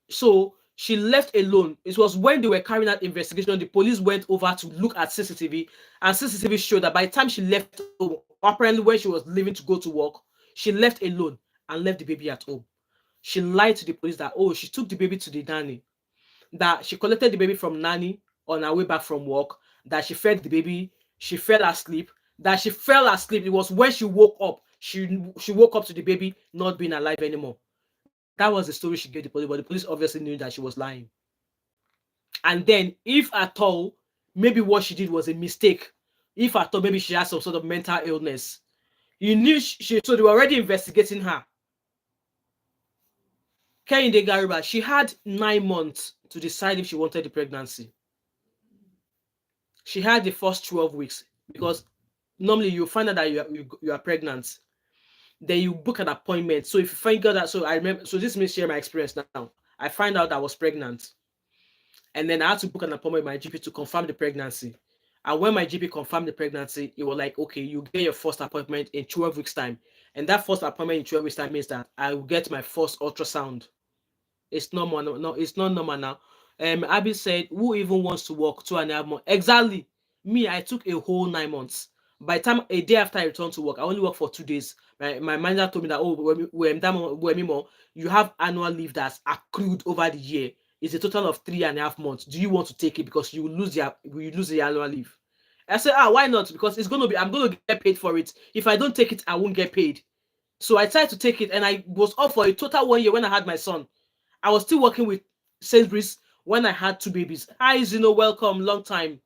So she left alone. It was when they were carrying out investigation, the police went over to look at CCTV, and CCTV showed that by the time she left home, apparently when she was leaving to go to work, she left alone and left the baby at home. She lied to the police that, oh, she took the baby to the nanny, that she collected the baby from nanny on her way back from work, that she fed the baby, she fell asleep, that she fell asleep. It was when she woke up, she woke up to the baby not being alive anymore. That was the story she gave the police, but the police obviously knew that she was lying. And then, if at all, maybe what she did was a mistake. If at all, maybe she had some sort of mental illness. You knew so they were already investigating her. Kehinde Gariba, she had 9 months to decide if she wanted the pregnancy. She had the first 12 weeks because normally you find out that you are pregnant, then you book an appointment. So if you find out that, so I remember, so this means share my experience now. I find out I was pregnant, and then I had to book an appointment with my GP to confirm the pregnancy. And when my GP confirmed the pregnancy, it was like, okay, you get your first appointment in 12 weeks time, and that first appointment in 12 weeks time means that I will get my first ultrasound. It's normal. No, it's not normal now. Abby said, who even wants to work 2.5 months? Exactly. Me, I took a whole 9 months. By the time a day after I returned to work, I only worked for 2 days. My manager told me that, oh, you have annual leave that's accrued over the year. It's a total of 3.5 months. Do you want to take it? Because you lose the annual leave. I said, why not? Because I'm gonna get paid for it. If I don't take it, I won't get paid. So I tried to take it, and I was off for a total 1 year when I had my son. I was still working with Sainsbury's when I had 2 babies. Hi, Zeno, welcome, long time.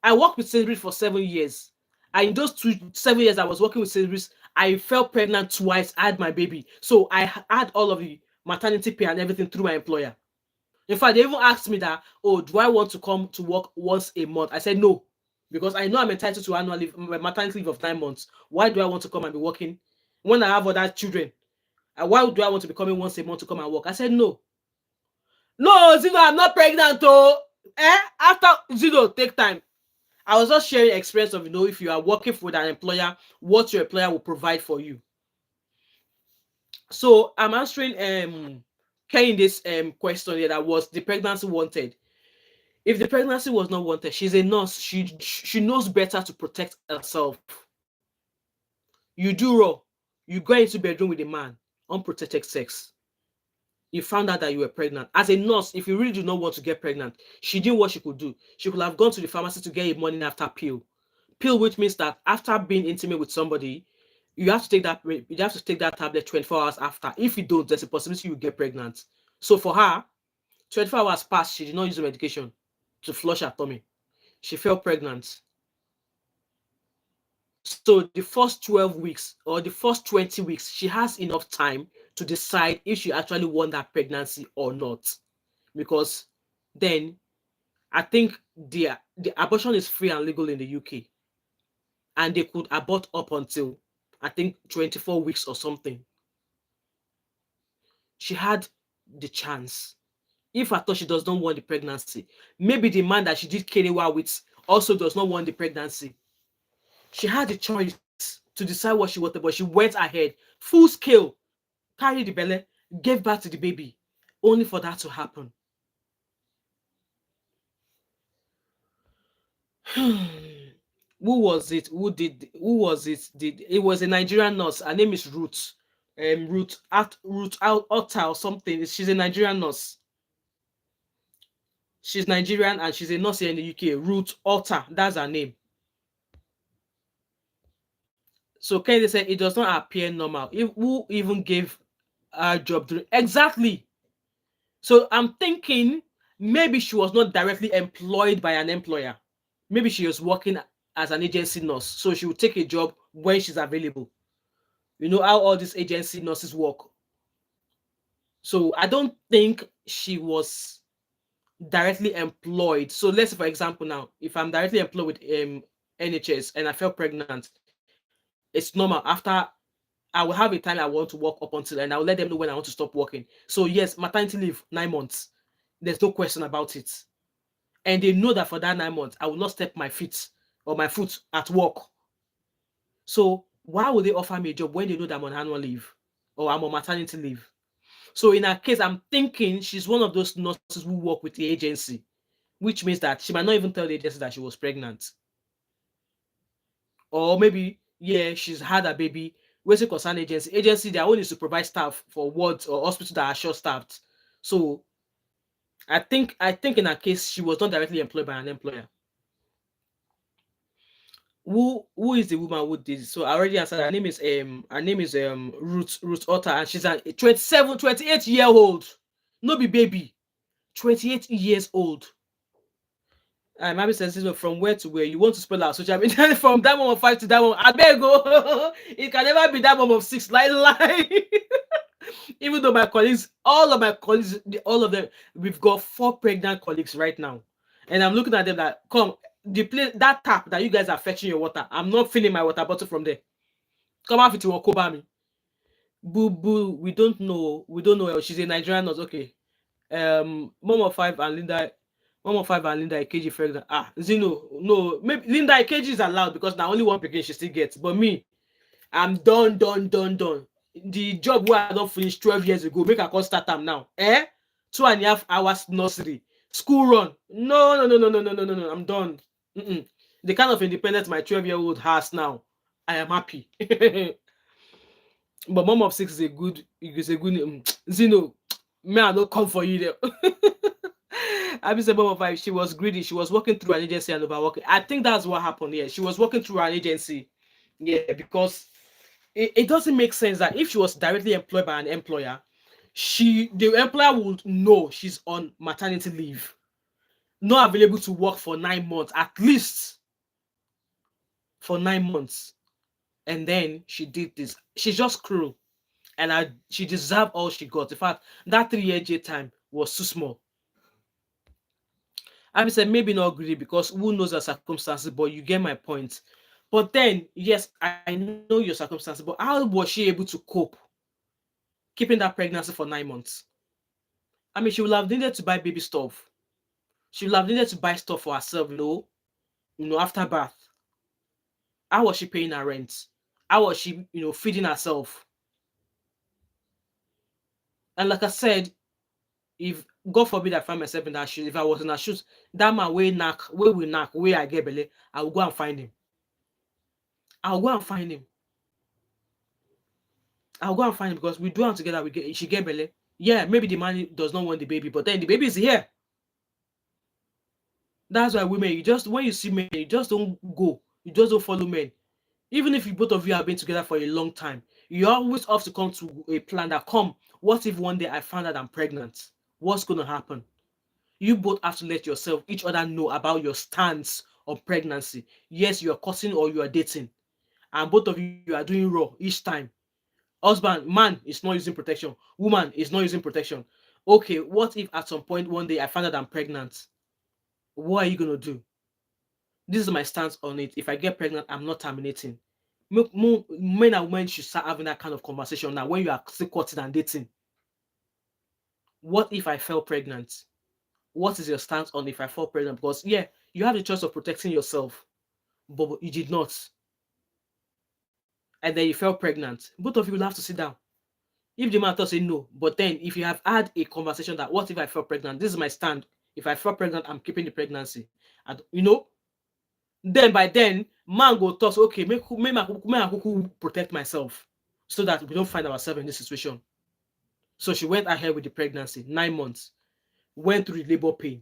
I worked with Sainsbury's for 7 years. And in those 7 years I was working with Sainsbury's, I fell pregnant twice. I had my baby. So I had all of the maternity pay and everything through my employer. In fact, they even asked me that, oh, do I want to come to work once a month? I said no, because I know I'm entitled to annual leave, maternity leave of 9 months. Why do I want to come and be working when I have other children? And why do I want to be coming once a month to come and work? I said no. No, Zino, I'm not pregnant, oh. After Zino, take time. I was just sharing experience of, if you are working for an employer, what your employer will provide for you. So I'm answering Ken this question here, that was the pregnancy wanted. If the pregnancy was not wanted, she's a nurse. She knows better to protect herself. You do raw. You go into bedroom with a man, unprotected sex. You found out that you were pregnant. As a nurse, if you really do not want to get pregnant, she did what she could do. She could have gone to the pharmacy to get a morning after pill. Pill, which means that after being intimate with somebody, you have to take that tablet 24 hours after. If you don't, there's a possibility you get pregnant. So for her, 24 hours passed, she did not use the medication to flush her tummy. She fell pregnant. So the first 12 weeks or the first 20 weeks, she has enough time to decide if she actually want that pregnancy or not. Because then I think the abortion is free and legal in the UK. And they could abort up until, I think, 24 weeks or something. She had the chance. If I thought she does not want the pregnancy, maybe the man that she did Kerewa with also does not want the pregnancy. She had the choice to decide what she wanted, but she went ahead, full scale, carried the belly, gave birth to the baby, only for that to happen. Who was it? Who was it? It was a Nigerian nurse. Her name is Ruth. Ruth Otta or something. She's a Nigerian nurse. She's Nigerian and she's a nurse here in the UK. Ruth Otta, that's her name. So Kennedy said it does not appear normal. Who even gave her job to exactly? So I'm thinking maybe she was not directly employed by an employer. Maybe she was working as an agency nurse. So she would take a job when she's available. You know how all these agency nurses work. So I don't think she was directly employed. So let's say, for example, now, if I'm directly employed with NHS and I fell pregnant, it's normal. After I will have a time I want to work up until, and I'll let them know when I want to stop working. So yes, maternity leave, 9 months. There's no question about it. And they know that for that 9 months, I will not step my feet or my foot at work. So why would they offer me a job when they know that I'm on annual leave or I'm on maternity leave? So in her case, I'm thinking she's one of those nurses who work with the agency, which means that she might not even tell the agency that she was pregnant. Or maybe, yeah, she's had a baby. Where's the concern agency? Agency, their own is to provide staff for wards or hospitals that are short staffed. So I think in her case, she was not directly employed by an employer. Who is the woman who did it? So I already answered. Her name is Ruth Otter, and she's a 27, 28-year old. No be baby. 28 years old. Mommy says, from where to where you want to spell out social media from that one of 5 to that one. I beg go. It can never be that one of 6. Lie. Even though my colleagues, all of my colleagues, all of them, we've got 4 pregnant colleagues right now, and I'm looking at them like, come, the place that tap that you guys are fetching your water. I'm not filling my water bottle from there. Come out with your cover me. Boo boo. We don't know. We don't know her. She's a Nigerian nurse. Okay. Mom of 5 and Linda. Mom of 5 and Linda Ikeji pregnant. Zeno. No, maybe Linda Ikeji is allowed because now only one pikin she still gets. But me, I'm done, done, done, done. The job where I don't finish 12 years ago, make I come start them now. 2.5 hours nursery. School run. No, no, no, no, no, no, no, no, no. I'm done. Mm-mm. The kind of independence my 12-year-old has now, I am happy. But mom of 6 is a good Zeno. Me, I don't come for you there. I said mom of 5, she was greedy. She was working through an agency and overworking. I think that's what happened. Yeah, she was working through an agency. Yeah, because it doesn't make sense that if she was directly employed by an employer, the employer would know she's on maternity leave, not available to work for 9 months, at least for 9 months. And then she did this. She's just cruel. And she deserved all she got. In fact, that 3-year J time was too small. I said maybe not greedy because who knows the circumstances, but you get my point. But then, yes, I know your circumstances, but how was she able to cope keeping that pregnancy for 9 months? She would have needed to buy baby stuff. She would have needed to buy stuff for herself, after birth. How was she paying her rent? How was she, feeding herself? And like I said, if God forbid I find myself in that shoes, if I was in her shoes, that man will knock, where I get belly, I will go and find him. I'll go and find him. I'll go and find him because we do it together. She get belly. Yeah, maybe the man does not want the baby, but then the baby is here. That's why women, when you see men, you just don't go. You just don't follow men. Even if you both of you have been together for a long time, you always have to come to a plan that what if one day I found out I'm pregnant? What's going to happen? You both have to let each other know about your stance on pregnancy. Yes, you are courting or you are dating, and both of you are doing raw each time. Husband, man is not using protection. Woman is not using protection. Okay, what if at some point one day I find out I'm pregnant? What are you going to do? This is my stance on it. If I get pregnant, I'm not terminating. Men and women should start having that kind of conversation now when you are still courting and dating. What if I fell pregnant? What is your stance on if I fall pregnant? Because yeah, you have the choice of protecting yourself, but you did not. And then you fell pregnant. Both of you will have to sit down. If the man say no, but then if you have had a conversation that what if I fell pregnant? This is my stand. If I fell pregnant, I'm keeping the pregnancy. And then by then, man go toss, okay, make I protect myself so that we don't find ourselves in this situation. So she went ahead with the pregnancy, 9 months, went through the labor pain,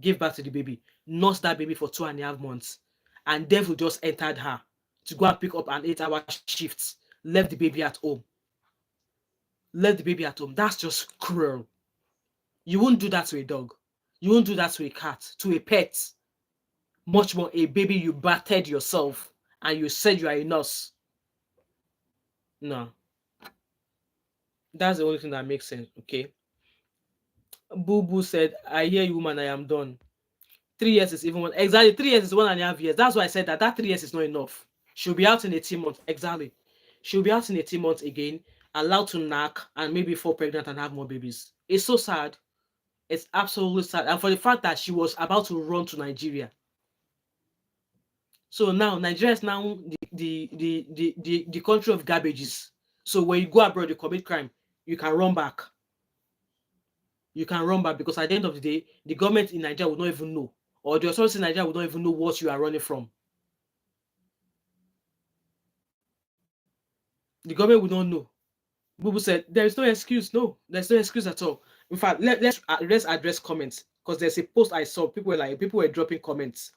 gave birth to the baby, nursed that baby for 2.5 months, and devil just entered her to go and pick up an 8-hour shift, left the baby at home. Left the baby at home. That's just cruel. You won't do that to a dog. You won't do that to a cat, to a pet. Much more a baby you battered yourself and you said you are a nurse. No. That's the only thing that makes sense, okay? Boo Boo said, I hear you, woman, I am done. 3 years is even one. Exactly, 3 years is 1.5 years. That's why I said that 3 years is not enough. She'll be out in 18 months. Exactly. She'll be out in 18 months again, allowed to knock and maybe fall pregnant and have more babies. It's so sad. It's absolutely sad. And for the fact that she was about to run to Nigeria. So now Nigeria is now the country of garbages. So when you go abroad, you commit crime, you can run back. You can run back because at the end of the day, the government in Nigeria will not even know, or the authorities in Nigeria will not even know what you are running from. The government will not know. Bubu said there is no excuse. No, there's no excuse at all. In fact, let's address comments because there's a post I saw. People were dropping comments.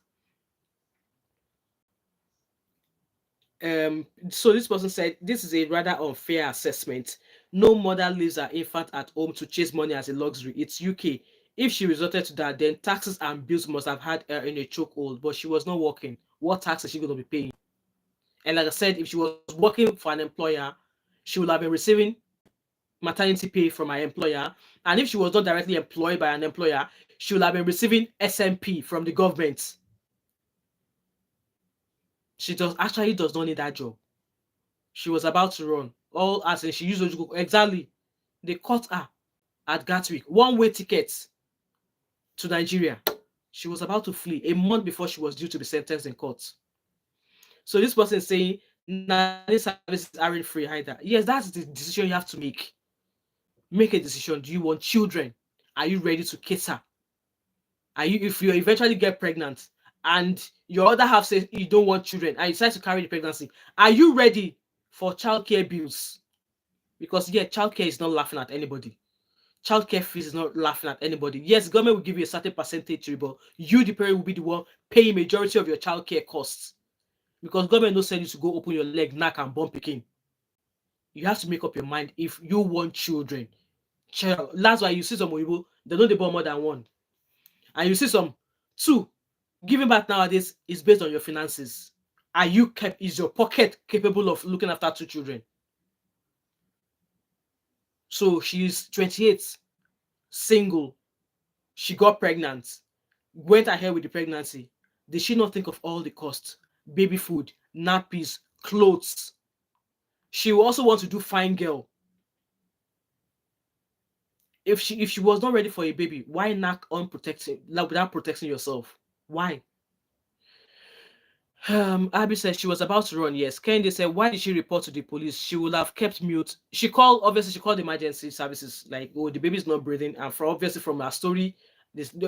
So this person said this is a rather unfair assessment. No mother leaves her infant at home to chase money as a luxury. It's UK. If she resorted to that, then taxes and bills must have had her in a chokehold. But she was not working. What tax is she going to be paying? And like I said, if she was working for an employer, she would have been receiving maternity pay from her employer. And if she was not directly employed by an employer, she would have been receiving SMP from the government. She does not need that job. She was about to run. All as in she used to go exactly. They caught her at Gatwick. One-way ticket to Nigeria. She was about to flee a month before she was due to be sentenced in court. So this person is saying nanny services aren't free either. Yes, that's the decision you have to make. Make a decision. Do you want children? Are you ready to cater? If you eventually get pregnant and your other half says you don't want children and you decide to carry the pregnancy, are you ready for childcare bills? Because yeah, childcare is not laughing at anybody. Childcare fees is not laughing at anybody. Yes, government will give you a certain percentage, but you, the parent, will be the one paying majority of your childcare costs. Because government don't send you to go open your leg, knack, and bump again. You have to make up your mind if you want children. That's why you see some people, they don't born more than one. And you see some two. Giving back nowadays is based on your finances. Is your pocket capable of looking after 2 children? So she's 28, single. She got pregnant, went ahead with the pregnancy. Did she not think of all the costs? Baby food, nappies, clothes. She will also want to do fine girl. If she was not ready for a baby, why knock on protecting, like, without protecting yourself? Why? Abby said she was about to run. Yes. Kendi said, why did she report to the police? She would have kept mute. She called the emergency services, like, oh, the baby's not breathing. And obviously from her story,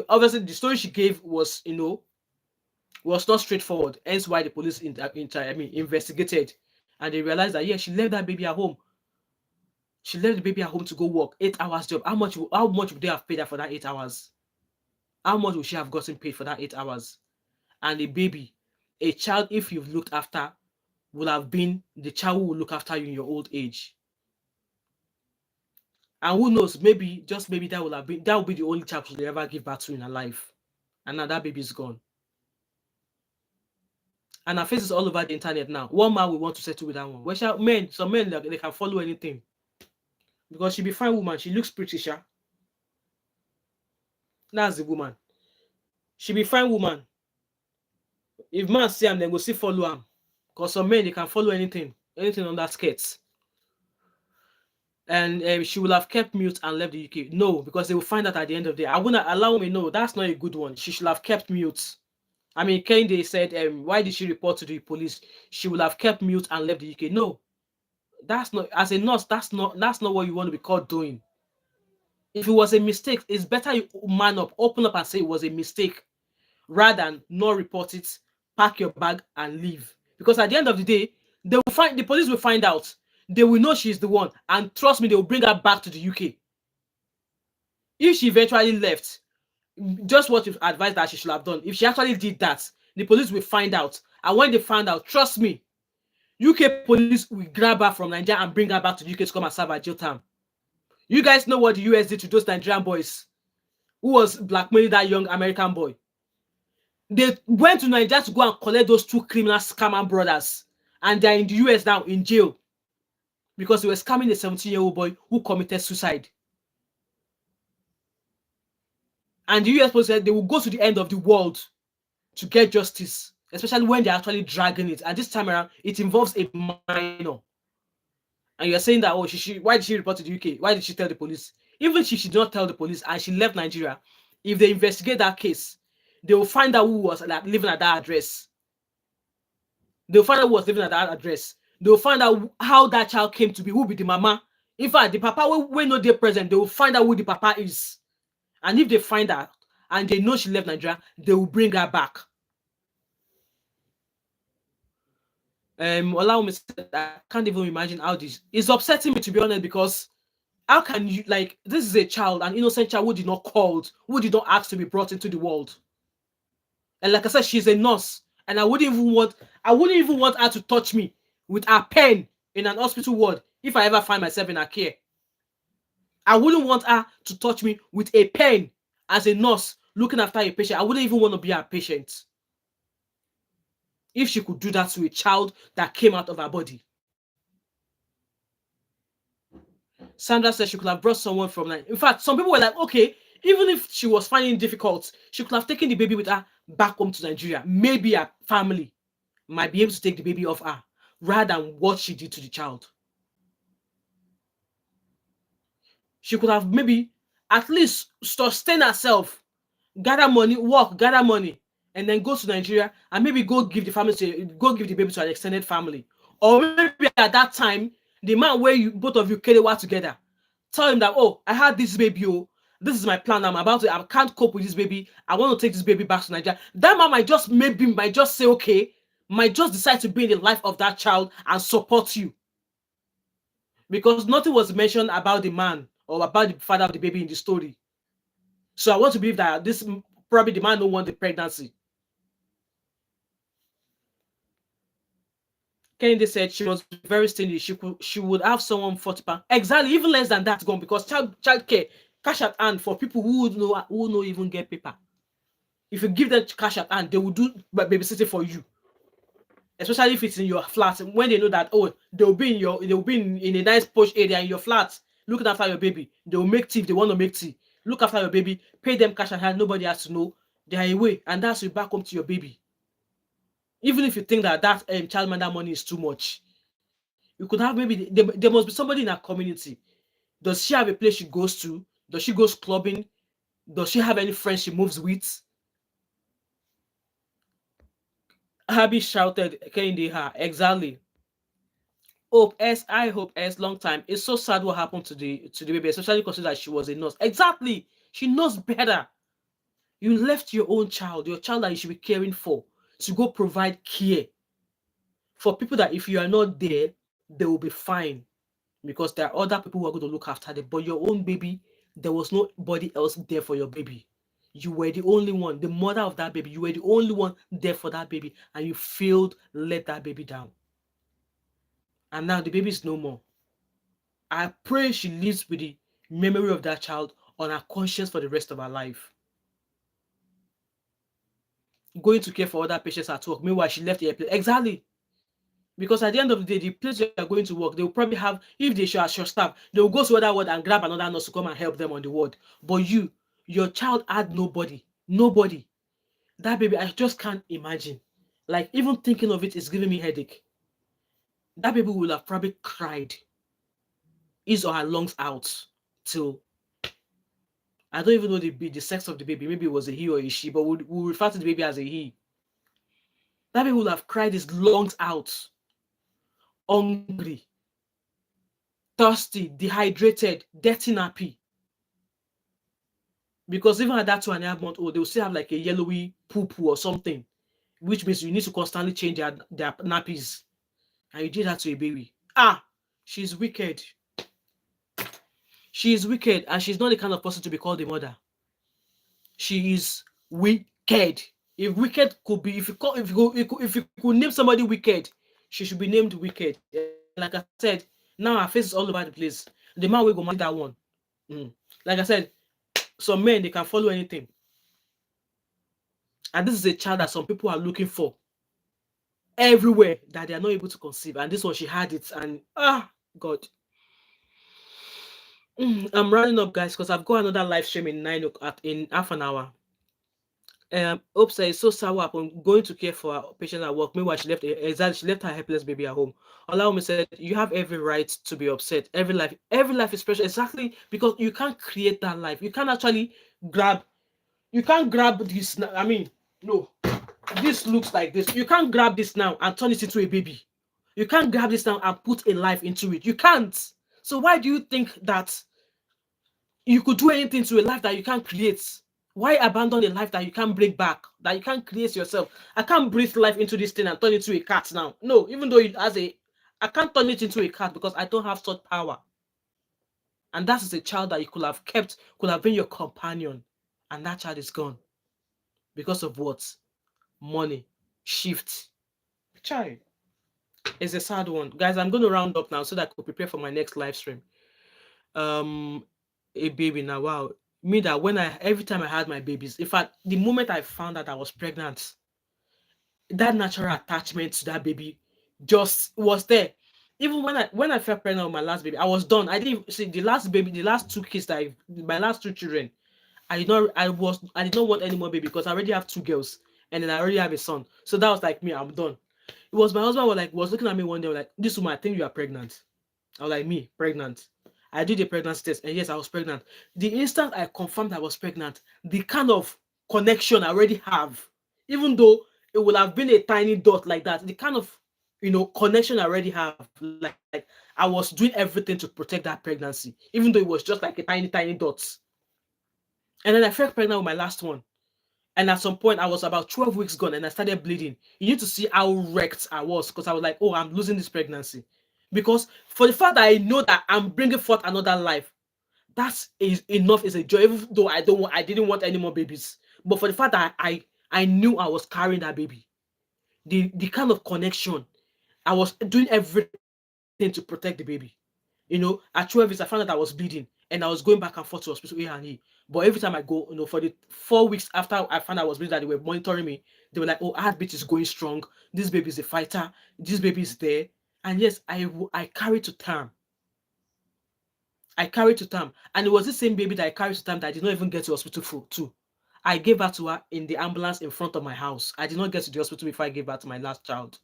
obviously the story she gave was, was not straightforward. Hence why the police investigated. And they realized that, yeah, she left that baby at home. She left the baby at home to go work. 8 hours job. How much would they have paid her for that 8 hours? How much would she have gotten paid for that 8 hours? And a child, if you've looked after, will have been the child who will look after you in your old age. And who knows, just maybe that will be the only child she'll ever give birth to in her life. And now that baby is gone. And her face is all over the internet now. One man will want to settle with that one. Some men, they can follow anything. Because she be fine woman. She looks pretty, sha. That's the woman. She be fine woman. If man see him, then go see follow him. Because some men, they can follow anything on that skirts. And she will have kept mute and left the UK. No, because they will find out at the end of the day. I wouldn't allow me. No, that's not a good one. She should have kept mute. I mean, Kende said, why did she report to the police? She will have kept mute and left the UK. No, that's not, as a nurse, that's not what you want to be caught doing. If it was a mistake, it's better you man up, open up and say it was a mistake rather than not report it, pack your bag and leave. Because at the end of the day, the police will find out. They will know she's the one. And trust me, they will bring her back to the UK. If she eventually left, just what you've advised that she should have done, if she actually did that, the police will find out. And when they find out, trust me, UK police will grab her from Nigeria and bring her back to the UK to come and serve her jail time. You guys know what the US did to those Nigerian boys who was blackmailing that young American boy. They went to Nigeria to go and collect those two criminal scammer brothers, and they're in the US now in jail because they were scamming a 17-year-old boy who committed suicide. And the US police said they will go to the end of the world to get justice, especially when they're actually dragging it. And this time around, it involves a minor. And you're saying that, oh, why did she report to the UK? Why did she tell the police? Even if she did not tell the police and she left Nigeria, if they investigate that case, they will find out who was living at that address. They'll find out who was living at that address. They'll find out how that child came to be, who be the mama. In fact, the papa when no they present, they will find out who the papa is. And if they find out and they know she left Nigeria, they will bring her back. Allow me to say I can't even imagine how this is upsetting me, to be honest, because how can you, like, this is a child, an innocent child who did not called, who did not ask to be brought into the world. And like I said, she's a nurse, and I wouldn't even want her to touch me with her pen in an hospital ward if I ever find myself in her care. I wouldn't want her to touch me with a pen as a nurse looking after a patient. I wouldn't even want to be her patient if she could do that to a child that came out of her body. Sandra said she could have brought someone from Nigeria. In fact, some people were like, okay, even if she was finding it difficult, she could have taken the baby with her back home to Nigeria. Maybe her family might be able to take the baby off her rather than what she did to the child. She could have maybe at least sustain herself, gather money, and then go to Nigeria and maybe go give the baby to an extended family. Or maybe at that time, the man where both of you carry work together, tell him that, oh, I had this baby, oh, this is my plan. I can't cope with this baby. I want to take this baby back to Nigeria. That man might just say, okay, might just decide to be in the life of that child and support you. Because nothing was mentioned about the man or about the father of the baby in the story. So I want to believe that this probably the man don't want the pregnancy. Kennedy said she was very stingy. She would have someone £40. Exactly, even less than that gone, because child care, cash at hand for people who no even get paper. If you give them cash at hand, they will do babysitting for you. Especially if it's in your flat, when they know that, oh, they'll be in a nice posh area in your flat, looking after your baby. They will make tea if they want to make tea. Look after your baby, pay them cash at hand, nobody has to know. They are away, and that's you back home to your baby. Even if you think that child minder money is too much, you could have maybe there must be somebody in her community. Does she have a place she goes to? Does she goes clubbing? Does she have any friends she moves with? Abby shouted, Kehinde her. Exactly. I hope S, long time. It's so sad what happened to the baby, especially considering that she was a nurse. Exactly. She knows better. You left your own child, your child that you should be caring for, to go provide care for people that if you are not there, they will be fine. Because there are other people who are going to look after them. But your own baby, there was nobody else there for your baby. You were the only one, the mother of that baby. You were the only one there for that baby, and you failed, let that baby down. And now the baby is no more. I pray she lives with the memory of that child on her conscience for the rest of her life. Going to care for other patients at work. Meanwhile, she left the airplane. Exactly. Because at the end of the day, the place they are going to work, they will probably have, if they should short staff, they will go to other ward and grab another nurse to come and help them on the ward. But your child had nobody. Nobody. That baby, I just can't imagine. Like, even thinking of it is giving me headache. That baby will have probably cried his or her lungs out till, I don't even know the sex of the baby. Maybe it was a he or a she, but we'll refer to the baby as a he. That baby will have cried his lungs out. Hungry, thirsty, dehydrated, dirty nappy. Because even at that 2.5 month old, they will still have like a yellowy poo-poo or something, which means you need to constantly change their nappies. And you did that to a baby. She's wicked. She is wicked, and she's not the kind of person to be called a mother. She is wicked. If wicked could be, if you could name somebody wicked, she should be named Wicked. And like I said, now her face is all over the place. The man will go marry that one. Mm. Like I said, some men, they can follow anything. And this is a child that some people are looking for everywhere that they are not able to conceive. And this one, she had it. And God. I'm rounding up, guys, because I've got another live stream in 9 o'clock in half an hour. Hope said it's so sour upon going to care for her patient at work. Meanwhile, she left her helpless baby at home. Olaume said, "You have every right to be upset. Every life is special. Exactly, because you can't create that life. You can't actually grab. You can't grab this. I mean, no, this looks like this. You can't grab this now and turn it into a baby. You can't grab this now and put a life into it. You can't. So why do you think that you could do anything to a life that you can't create? Why abandon a life that you can't bring back, that you can't create yourself? I can't breathe life into this thing and turn it into a cat now. No, even though it has I can't turn it into a cat because I don't have such power. And that is a child that you could have kept, could have been your companion. And that child is gone. Because of what? Money. Shift. Child. It's a sad one. Guys, I'm going to round up now so that I could prepare for my next live stream. Um, a baby now. Wow. Me that every time I had my babies, in fact, the moment I found that I was pregnant, that natural attachment to that baby just was there. Even when I felt pregnant with my last baby, I was done. I didn't see the last baby, the last two kids my last two children. I did not want any more baby because I already have two girls and then I already have a son. So that was like me, I'm done. It was my husband was looking at me one day like, this woman, I think you are pregnant. I was like, me, pregnant. I did a pregnancy test, and yes, I was pregnant. The instant I confirmed I was pregnant, the kind of connection I already have, even though it would have been a tiny dot like that, the kind of connection I already have, like I was doing everything to protect that pregnancy, even though it was just like a tiny, tiny dot. And then I felt pregnant with my last one. And at some point, I was about 12 weeks gone and I started bleeding. You need to see how wrecked I was because I was like, oh, I'm losing this pregnancy. Because for the fact that I know that I'm bringing forth another life, that's is enough. Is a joy. Even though I didn't want any more babies. But for the fact that I knew I was carrying that baby, the kind of connection, I was doing everything to protect the baby. At 12 weeks, I found out I was bleeding and I was going back and forth to hospital A and E. But every time I go, for the 4 weeks after I found out I was bleeding, that they were monitoring me, they were like, "Oh, heartbeat is going strong. This baby is a fighter. This baby is there." And yes, I carried to term. I carried to term, and it was the same baby that I carried to term that I did not even get to hospital for too. I gave birth to her in the ambulance in front of my house. I did not get to the hospital before I gave birth to my last child.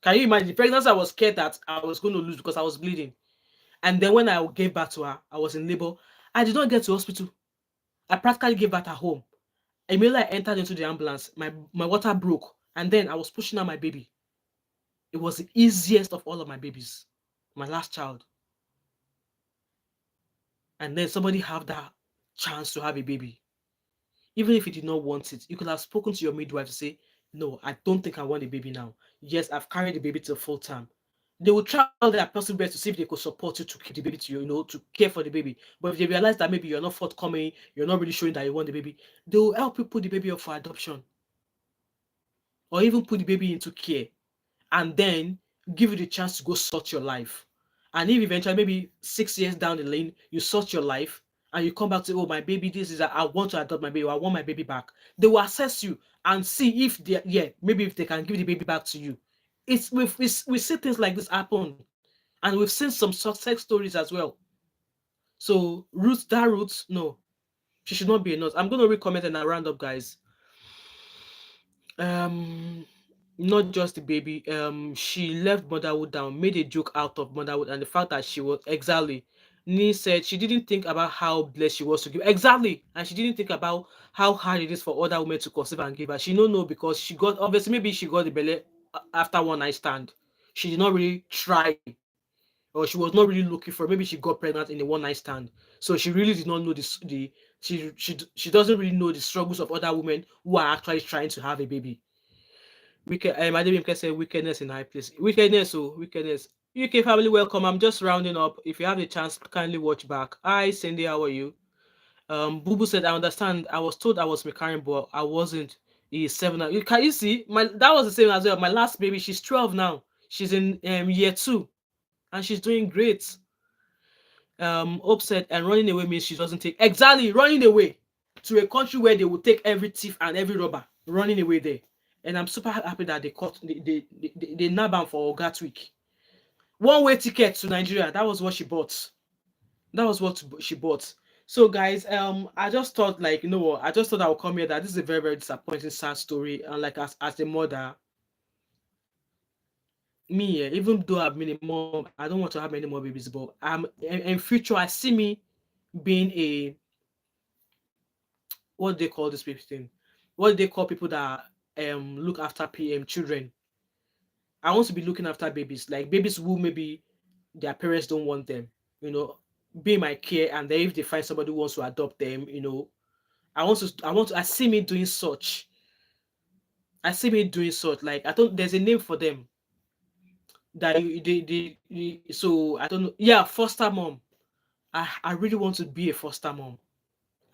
Can you imagine the pregnancy I was scared that I was going to lose because I was bleeding? And then when I gave birth to her, I was in labor. I did not get to hospital. I practically gave birth at home. Immediately I entered into the ambulance, my water broke, and then I was pushing out my baby. It was the easiest of all of my babies, my last child. And then somebody have that chance to have a baby. Even if you did not want it, you could have spoken to your midwife to say, "No, I don't think I want a baby now. Yes, I've carried the baby till full time." They will try all their possible best to see if they could support you to keep the baby to you, to care for the baby. But if they realize that maybe you're not forthcoming, you're not really showing that you want the baby, they will help you put the baby up for adoption or even put the baby into care and then give you the chance to go sort your life. And if eventually, maybe 6 years down the lane, you sort your life and you come back to, oh, my baby, I want to adopt my baby, I want my baby back. They will assess you and see if maybe if they can give the baby back to you. We see things like this happen, and we've seen some success stories as well. So Ruth, no, she should not be a nurse. I'm going to read comment and I round up, guys. Um, Not just the baby. She left motherhood down, made a joke out of motherhood, and the fact that she was exactly. Ni said she didn't think about how blessed she was to give exactly, and she didn't think about how hard it is for other women to conceive and give her. She don't know because she got obviously maybe she got the belly after one night stand. She did not really try, or she was not really looking for. Maybe she got pregnant in a one night stand, so she really did not know this. She doesn't really know the struggles of other women who are actually trying to have a baby. Madam can say wickedness in high place. Wickedness, wickedness. UK family, welcome. I'm just rounding up. If you have the chance, kindly watch back. Hi, Cindy, how are you? Bubu said, I understand. I was told I was Mikarin, but I wasn't. He is 7 now. Can you see? That was the same as well. My last baby, she's 12 now. She's in year two, and she's doing great. Upset and running away means she doesn't take exactly running away to a country where they will take every thief and every robber running away there. And I'm super happy that they caught they nab am for Gatwick. One way ticket to Nigeria. That was what she bought. That was what she bought. So guys, I just thought like, you know what, I just thought I would come here that this is a very, very disappointing, sad story. And like as a mother, me, even though I've been a mom, I don't want to have any more babies, but in future I see me being a, what do they call this people thing? What do they call people that look after PM children? I want to be looking after babies, like babies who maybe their parents don't want them, you know, be in my care, and then if they find somebody who wants to adopt them, you know, I see me doing such. I see me doing such. Like I don't there's a name for them that so I don't know. Yeah, foster mom. I really want to be a foster mom.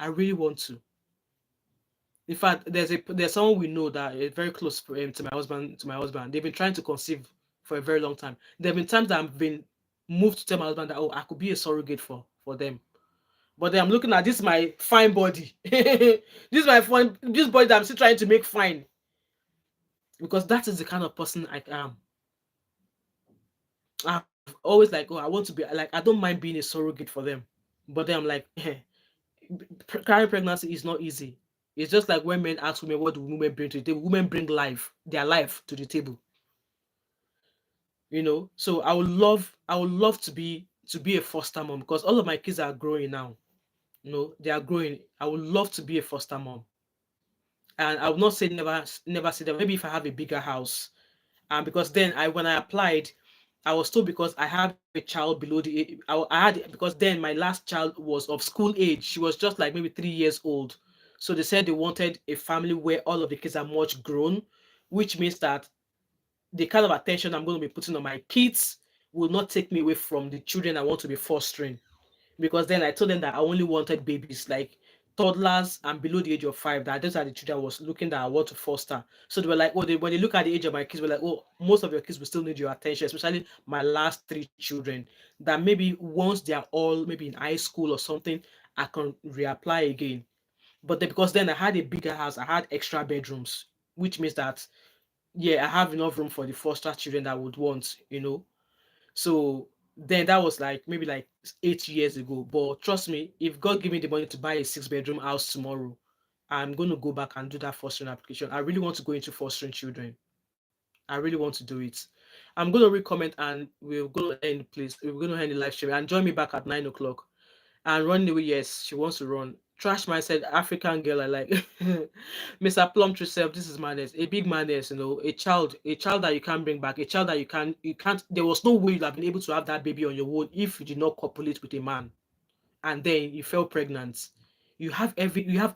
I really want to. In fact, there's someone we know that is very close to my husband. They've been trying to conceive for a very long time. There have been times that I've been moved to tell my husband that, oh, I could be a surrogate for them. But then I'm looking at this my fine body. This body that I'm still trying to make fine. Because that is the kind of person I am. I've always like, oh, I want to be like, I don't mind being a surrogate for them. But then I'm like, carrying pregnancy is not easy. It's just like when men ask women, what do women bring to the table? Women bring life, their life to the table. You know, so I would love to be a foster mom because all of my kids are growing now. You know, they are growing. I would love to be a foster mom, and I would not say never say that. Maybe if I have a bigger house, because then when I applied, I was told because I have a child below I had because then my last child was of school age. She was just like maybe 3 years old. So they said they wanted a family where all of the kids are much grown, which means that the kind of attention I'm going to be putting on my kids will not take me away from the children I want to be fostering. Because then I told them that I only wanted babies, like toddlers and below the age of 5. That those are the children I was looking that I want to foster. So they were like, oh, when they look at the age of my kids, we're like, oh, most of your kids will still need your attention, especially my last 3 children. That maybe once they are all maybe in high school or something, I can reapply again. But then, because then I had a bigger house, I had extra bedrooms, which means that yeah, I have enough room for the foster children that I would want, you know. So then that was like maybe like 8 years ago. But trust me, if God give me the money to buy a 6 bedroom house tomorrow, I'm going to go back and do that fostering application. I really want to go into fostering children. I really want to do it. I'm going to recommend and we're going to end, please. We're going to end the live stream and join me back at 9 o'clock. And running away, yes, she wants to run. Trash man said, African girl, I like. Mr. Plumtree self, this is madness. A big madness, you know, a child that you can't bring back, a child that you can't, there was no way you'd have been able to have that baby on your own if you did not copulate with a man. And then you fell pregnant. You have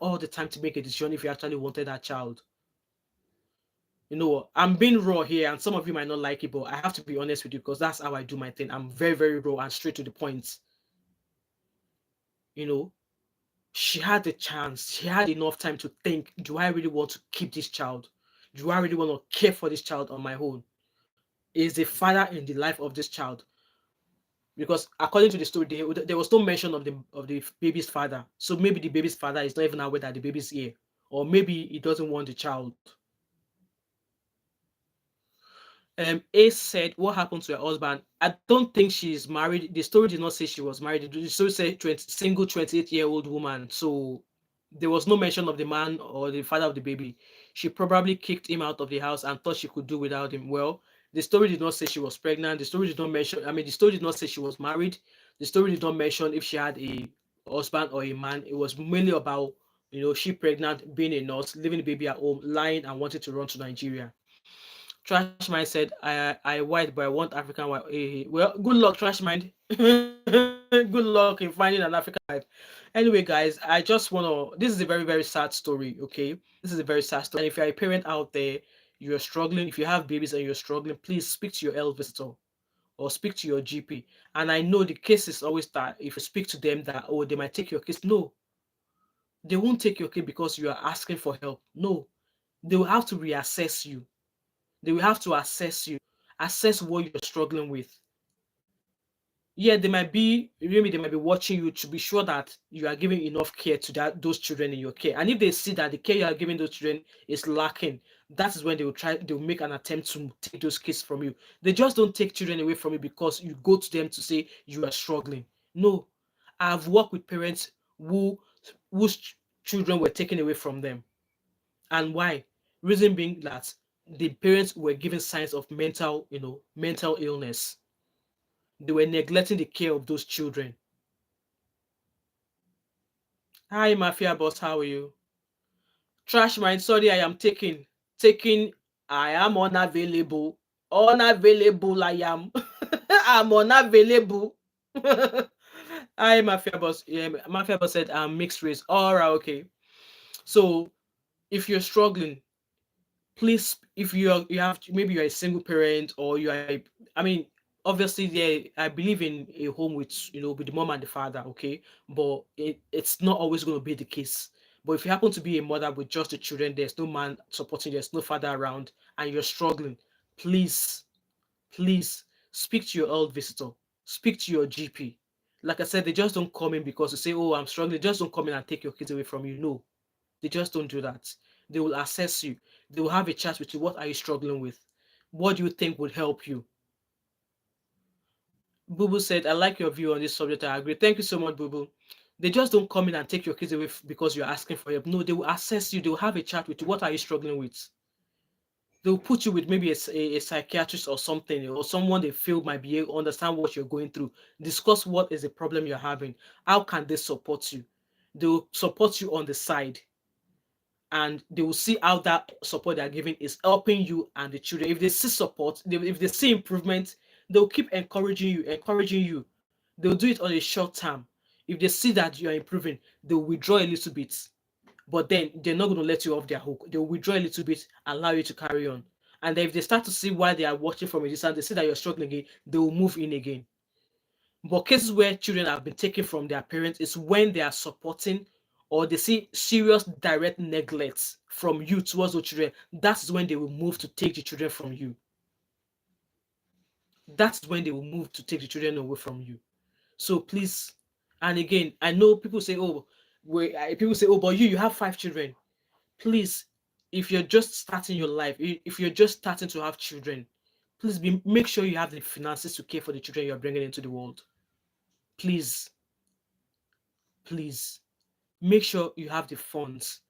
all the time to make a decision if you actually wanted that child. You know what? I'm being raw here, and some of you might not like it, but I have to be honest with you because that's how I do my thing. I'm very, very raw and straight to the point. You know, she had the chance, she had enough time to think, do I really want to keep this child? Do I really want to care for this child on my own? Is the father in the life of this child? Because according to the story, there was no mention of the baby's father. So maybe the baby's father is not even aware that the baby's here. Or maybe he doesn't want the child. Ace said, what happened to her husband? I don't think she's married. The story did not say she was married. The story said single 28-year-old woman. So there was no mention of the man or the father of the baby. She probably kicked him out of the house and thought she could do without him. Well, the story did not say she was pregnant. The story did not mention, I mean, the story did not say she was married. The story did not mention if she had a husband or a man. It was mainly about, you know, she pregnant, being a nurse, leaving the baby at home, lying and wanting to run to Nigeria. Trash mind said, I white, but I want African wife. Well, good luck, Trash mind. Good luck in finding an African wife. Anyway, guys, I just want to. This is a very, very sad story, okay? This is a very sad story. And if you're a parent out there, you're struggling, if you have babies and you're struggling, please speak to your health visitor or speak to your GP. And I know the case is always that if you speak to them, that, oh, they might take your case. No, they won't take your case because you are asking for help. No, they will have to reassess you. They will have to assess you Assess what you're struggling with. Yeah, they might be, maybe they might be watching you to be sure that you are giving enough care to those children in your care. And if they see that the care you are giving those children is lacking, that is when they will make an attempt to take those kids from you. They just don't take children away from you because you go to them to say you are struggling. No, I've worked with parents who whose children were taken away from them. And why? Reason being that the parents were giving signs of mental illness. They were neglecting the care of those children. Hi, Mafia Boss, how are you? Trash mind, sorry, I am taking, I am unavailable. Unavailable, I am. I'm unavailable. Hi, Mafia Boss. Yeah, Mafia Boss said I'm mixed race. All right, okay. So if you're struggling, please, if you have maybe you're a single parent or I mean, obviously, yeah, I believe in a home with with the mom and the father, okay, but it's not always going to be the case. But if you happen to be a mother with just the children, there's no man supporting, there's no father around, and you're struggling, please, please speak to your health visitor, speak to your GP. Like I said, they just don't come in because you say, oh, I'm struggling. They just don't come in and take your kids away from you. No, they just don't do that. They will assess you. They will have a chat with you. What are you struggling with? What do you think would help you? Boo Boo said, I like your view on this subject. I agree. Thank you so much, Boo Boo. They just don't come in and take your kids away because you're asking for help. No, they will assess you. They will have a chat with you. What are you struggling with? They'll put you with maybe a psychiatrist or something, or someone they feel might be able to understand what you're going through. Discuss what is the problem you're having. How can they support you? They'll support you on the side, and they will see how that support they're giving is helping you and the children. If they see support, if they see improvement, they'll keep encouraging you. They'll do it on a short term. If they see that you're improving, they'll withdraw a little bit, but then they're not going to let you off their hook. They'll withdraw a little bit, allow you to carry on. And then if they start to see why they are watching from a distance, they see that you're struggling again, they will move in again. But cases where children have been taken from their parents is when they are supporting or they see serious direct neglect from you towards the children. That's when they will move to take the children from you. That's when they will move to take the children away from you. So please, and again, I know people say, oh, people say, oh, but you have 5 children. Please, if you're just starting your life, if you're just starting to have children, please make sure you have the finances to care for the children you're bringing into the world. Please, please make sure you have the funds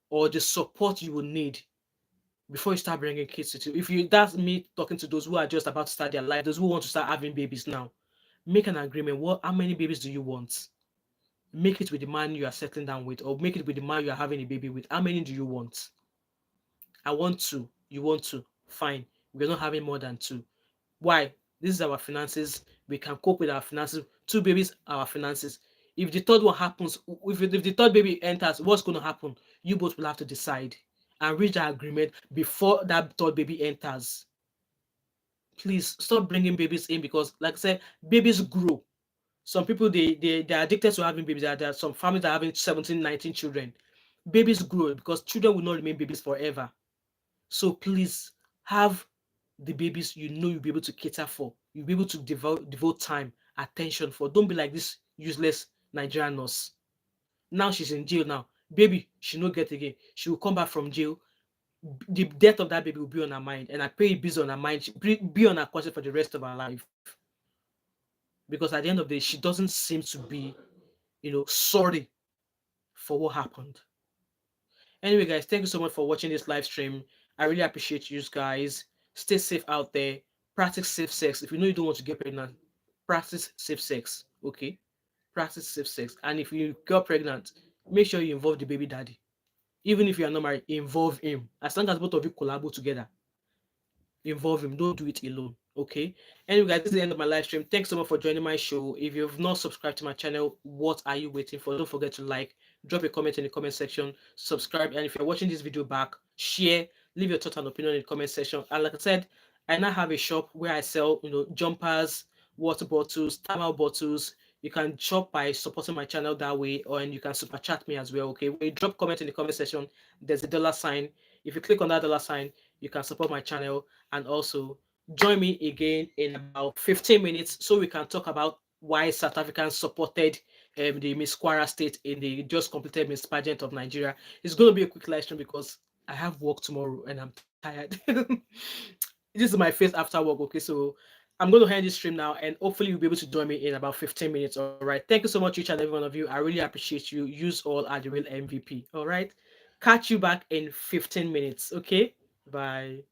or the support you will need before you start bringing kids to you. If you That's me talking to those who are just about to start their life, those who want to start having babies now. Make an agreement. How many babies do you want? Make it with the man you are settling down with, or make it with the man you are having a baby with. How many do you want? I want two. You want two? Fine. We're not having more than two. Why? This is our finances. We can cope with our finances. Two babies, our finances. If the third one happens, if the third baby enters, what's going to happen? You both will have to decide and reach that agreement before that third baby enters. Please stop bringing babies in because, like I said, babies grow. Some people they're addicted to having babies. There are some families that are having 17, 19 children. Babies grow because children will not remain babies forever. So please have the babies you'll be able to cater for. You'll be able to devote time, attention for. Don't be like this useless Nigerian nurse. Now she's in jail now. Baby, she no get again. She will come back from jail. The death of that baby will be on her mind. And I pray it be on her mind. Be on her conscience for the rest of her life. Because at the end of the day, she doesn't seem to be, sorry for what happened. Anyway, guys, thank you so much for watching this live stream. I really appreciate you guys. Stay safe out there. Practice safe sex. If you know you don't want to get pregnant, practice safe sex. Okay? Practice safe sex. And if you get pregnant, make sure you involve the baby daddy. Even if you are not married, involve him. As long as both of you collaborate together, involve him. Don't do it alone. Okay. Anyway, guys, this is the end of my live stream. Thanks so much for joining my show. If you've not subscribed to my channel, what are you waiting for? Don't forget to like, drop a comment in the comment section, subscribe, and if you're watching this video back, share, leave your thoughts and opinion in the comment section. And like I said, I now have a shop where I sell, jumpers, water bottles, thermal bottles. You can shop by supporting my channel that way, and you can super chat me as well. Okay, when you drop comment in the comment section, there's a dollar sign. If you click on that dollar sign, you can support my channel and also join me again in about 15 minutes so we can talk about why South Africans supported the Miss Kwara State in the just completed Miss Pageant of Nigeria. It's going to be a quick live stream because I have work tomorrow and I'm tired. This is my first after work, okay? So I'm going to end this stream now, and hopefully you'll be able to join me in about 15 minutes. All right. Thank you so much, each and every one of you. I really appreciate you. Use all are the real MVP. All right. Catch you back in 15 minutes. Okay. Bye.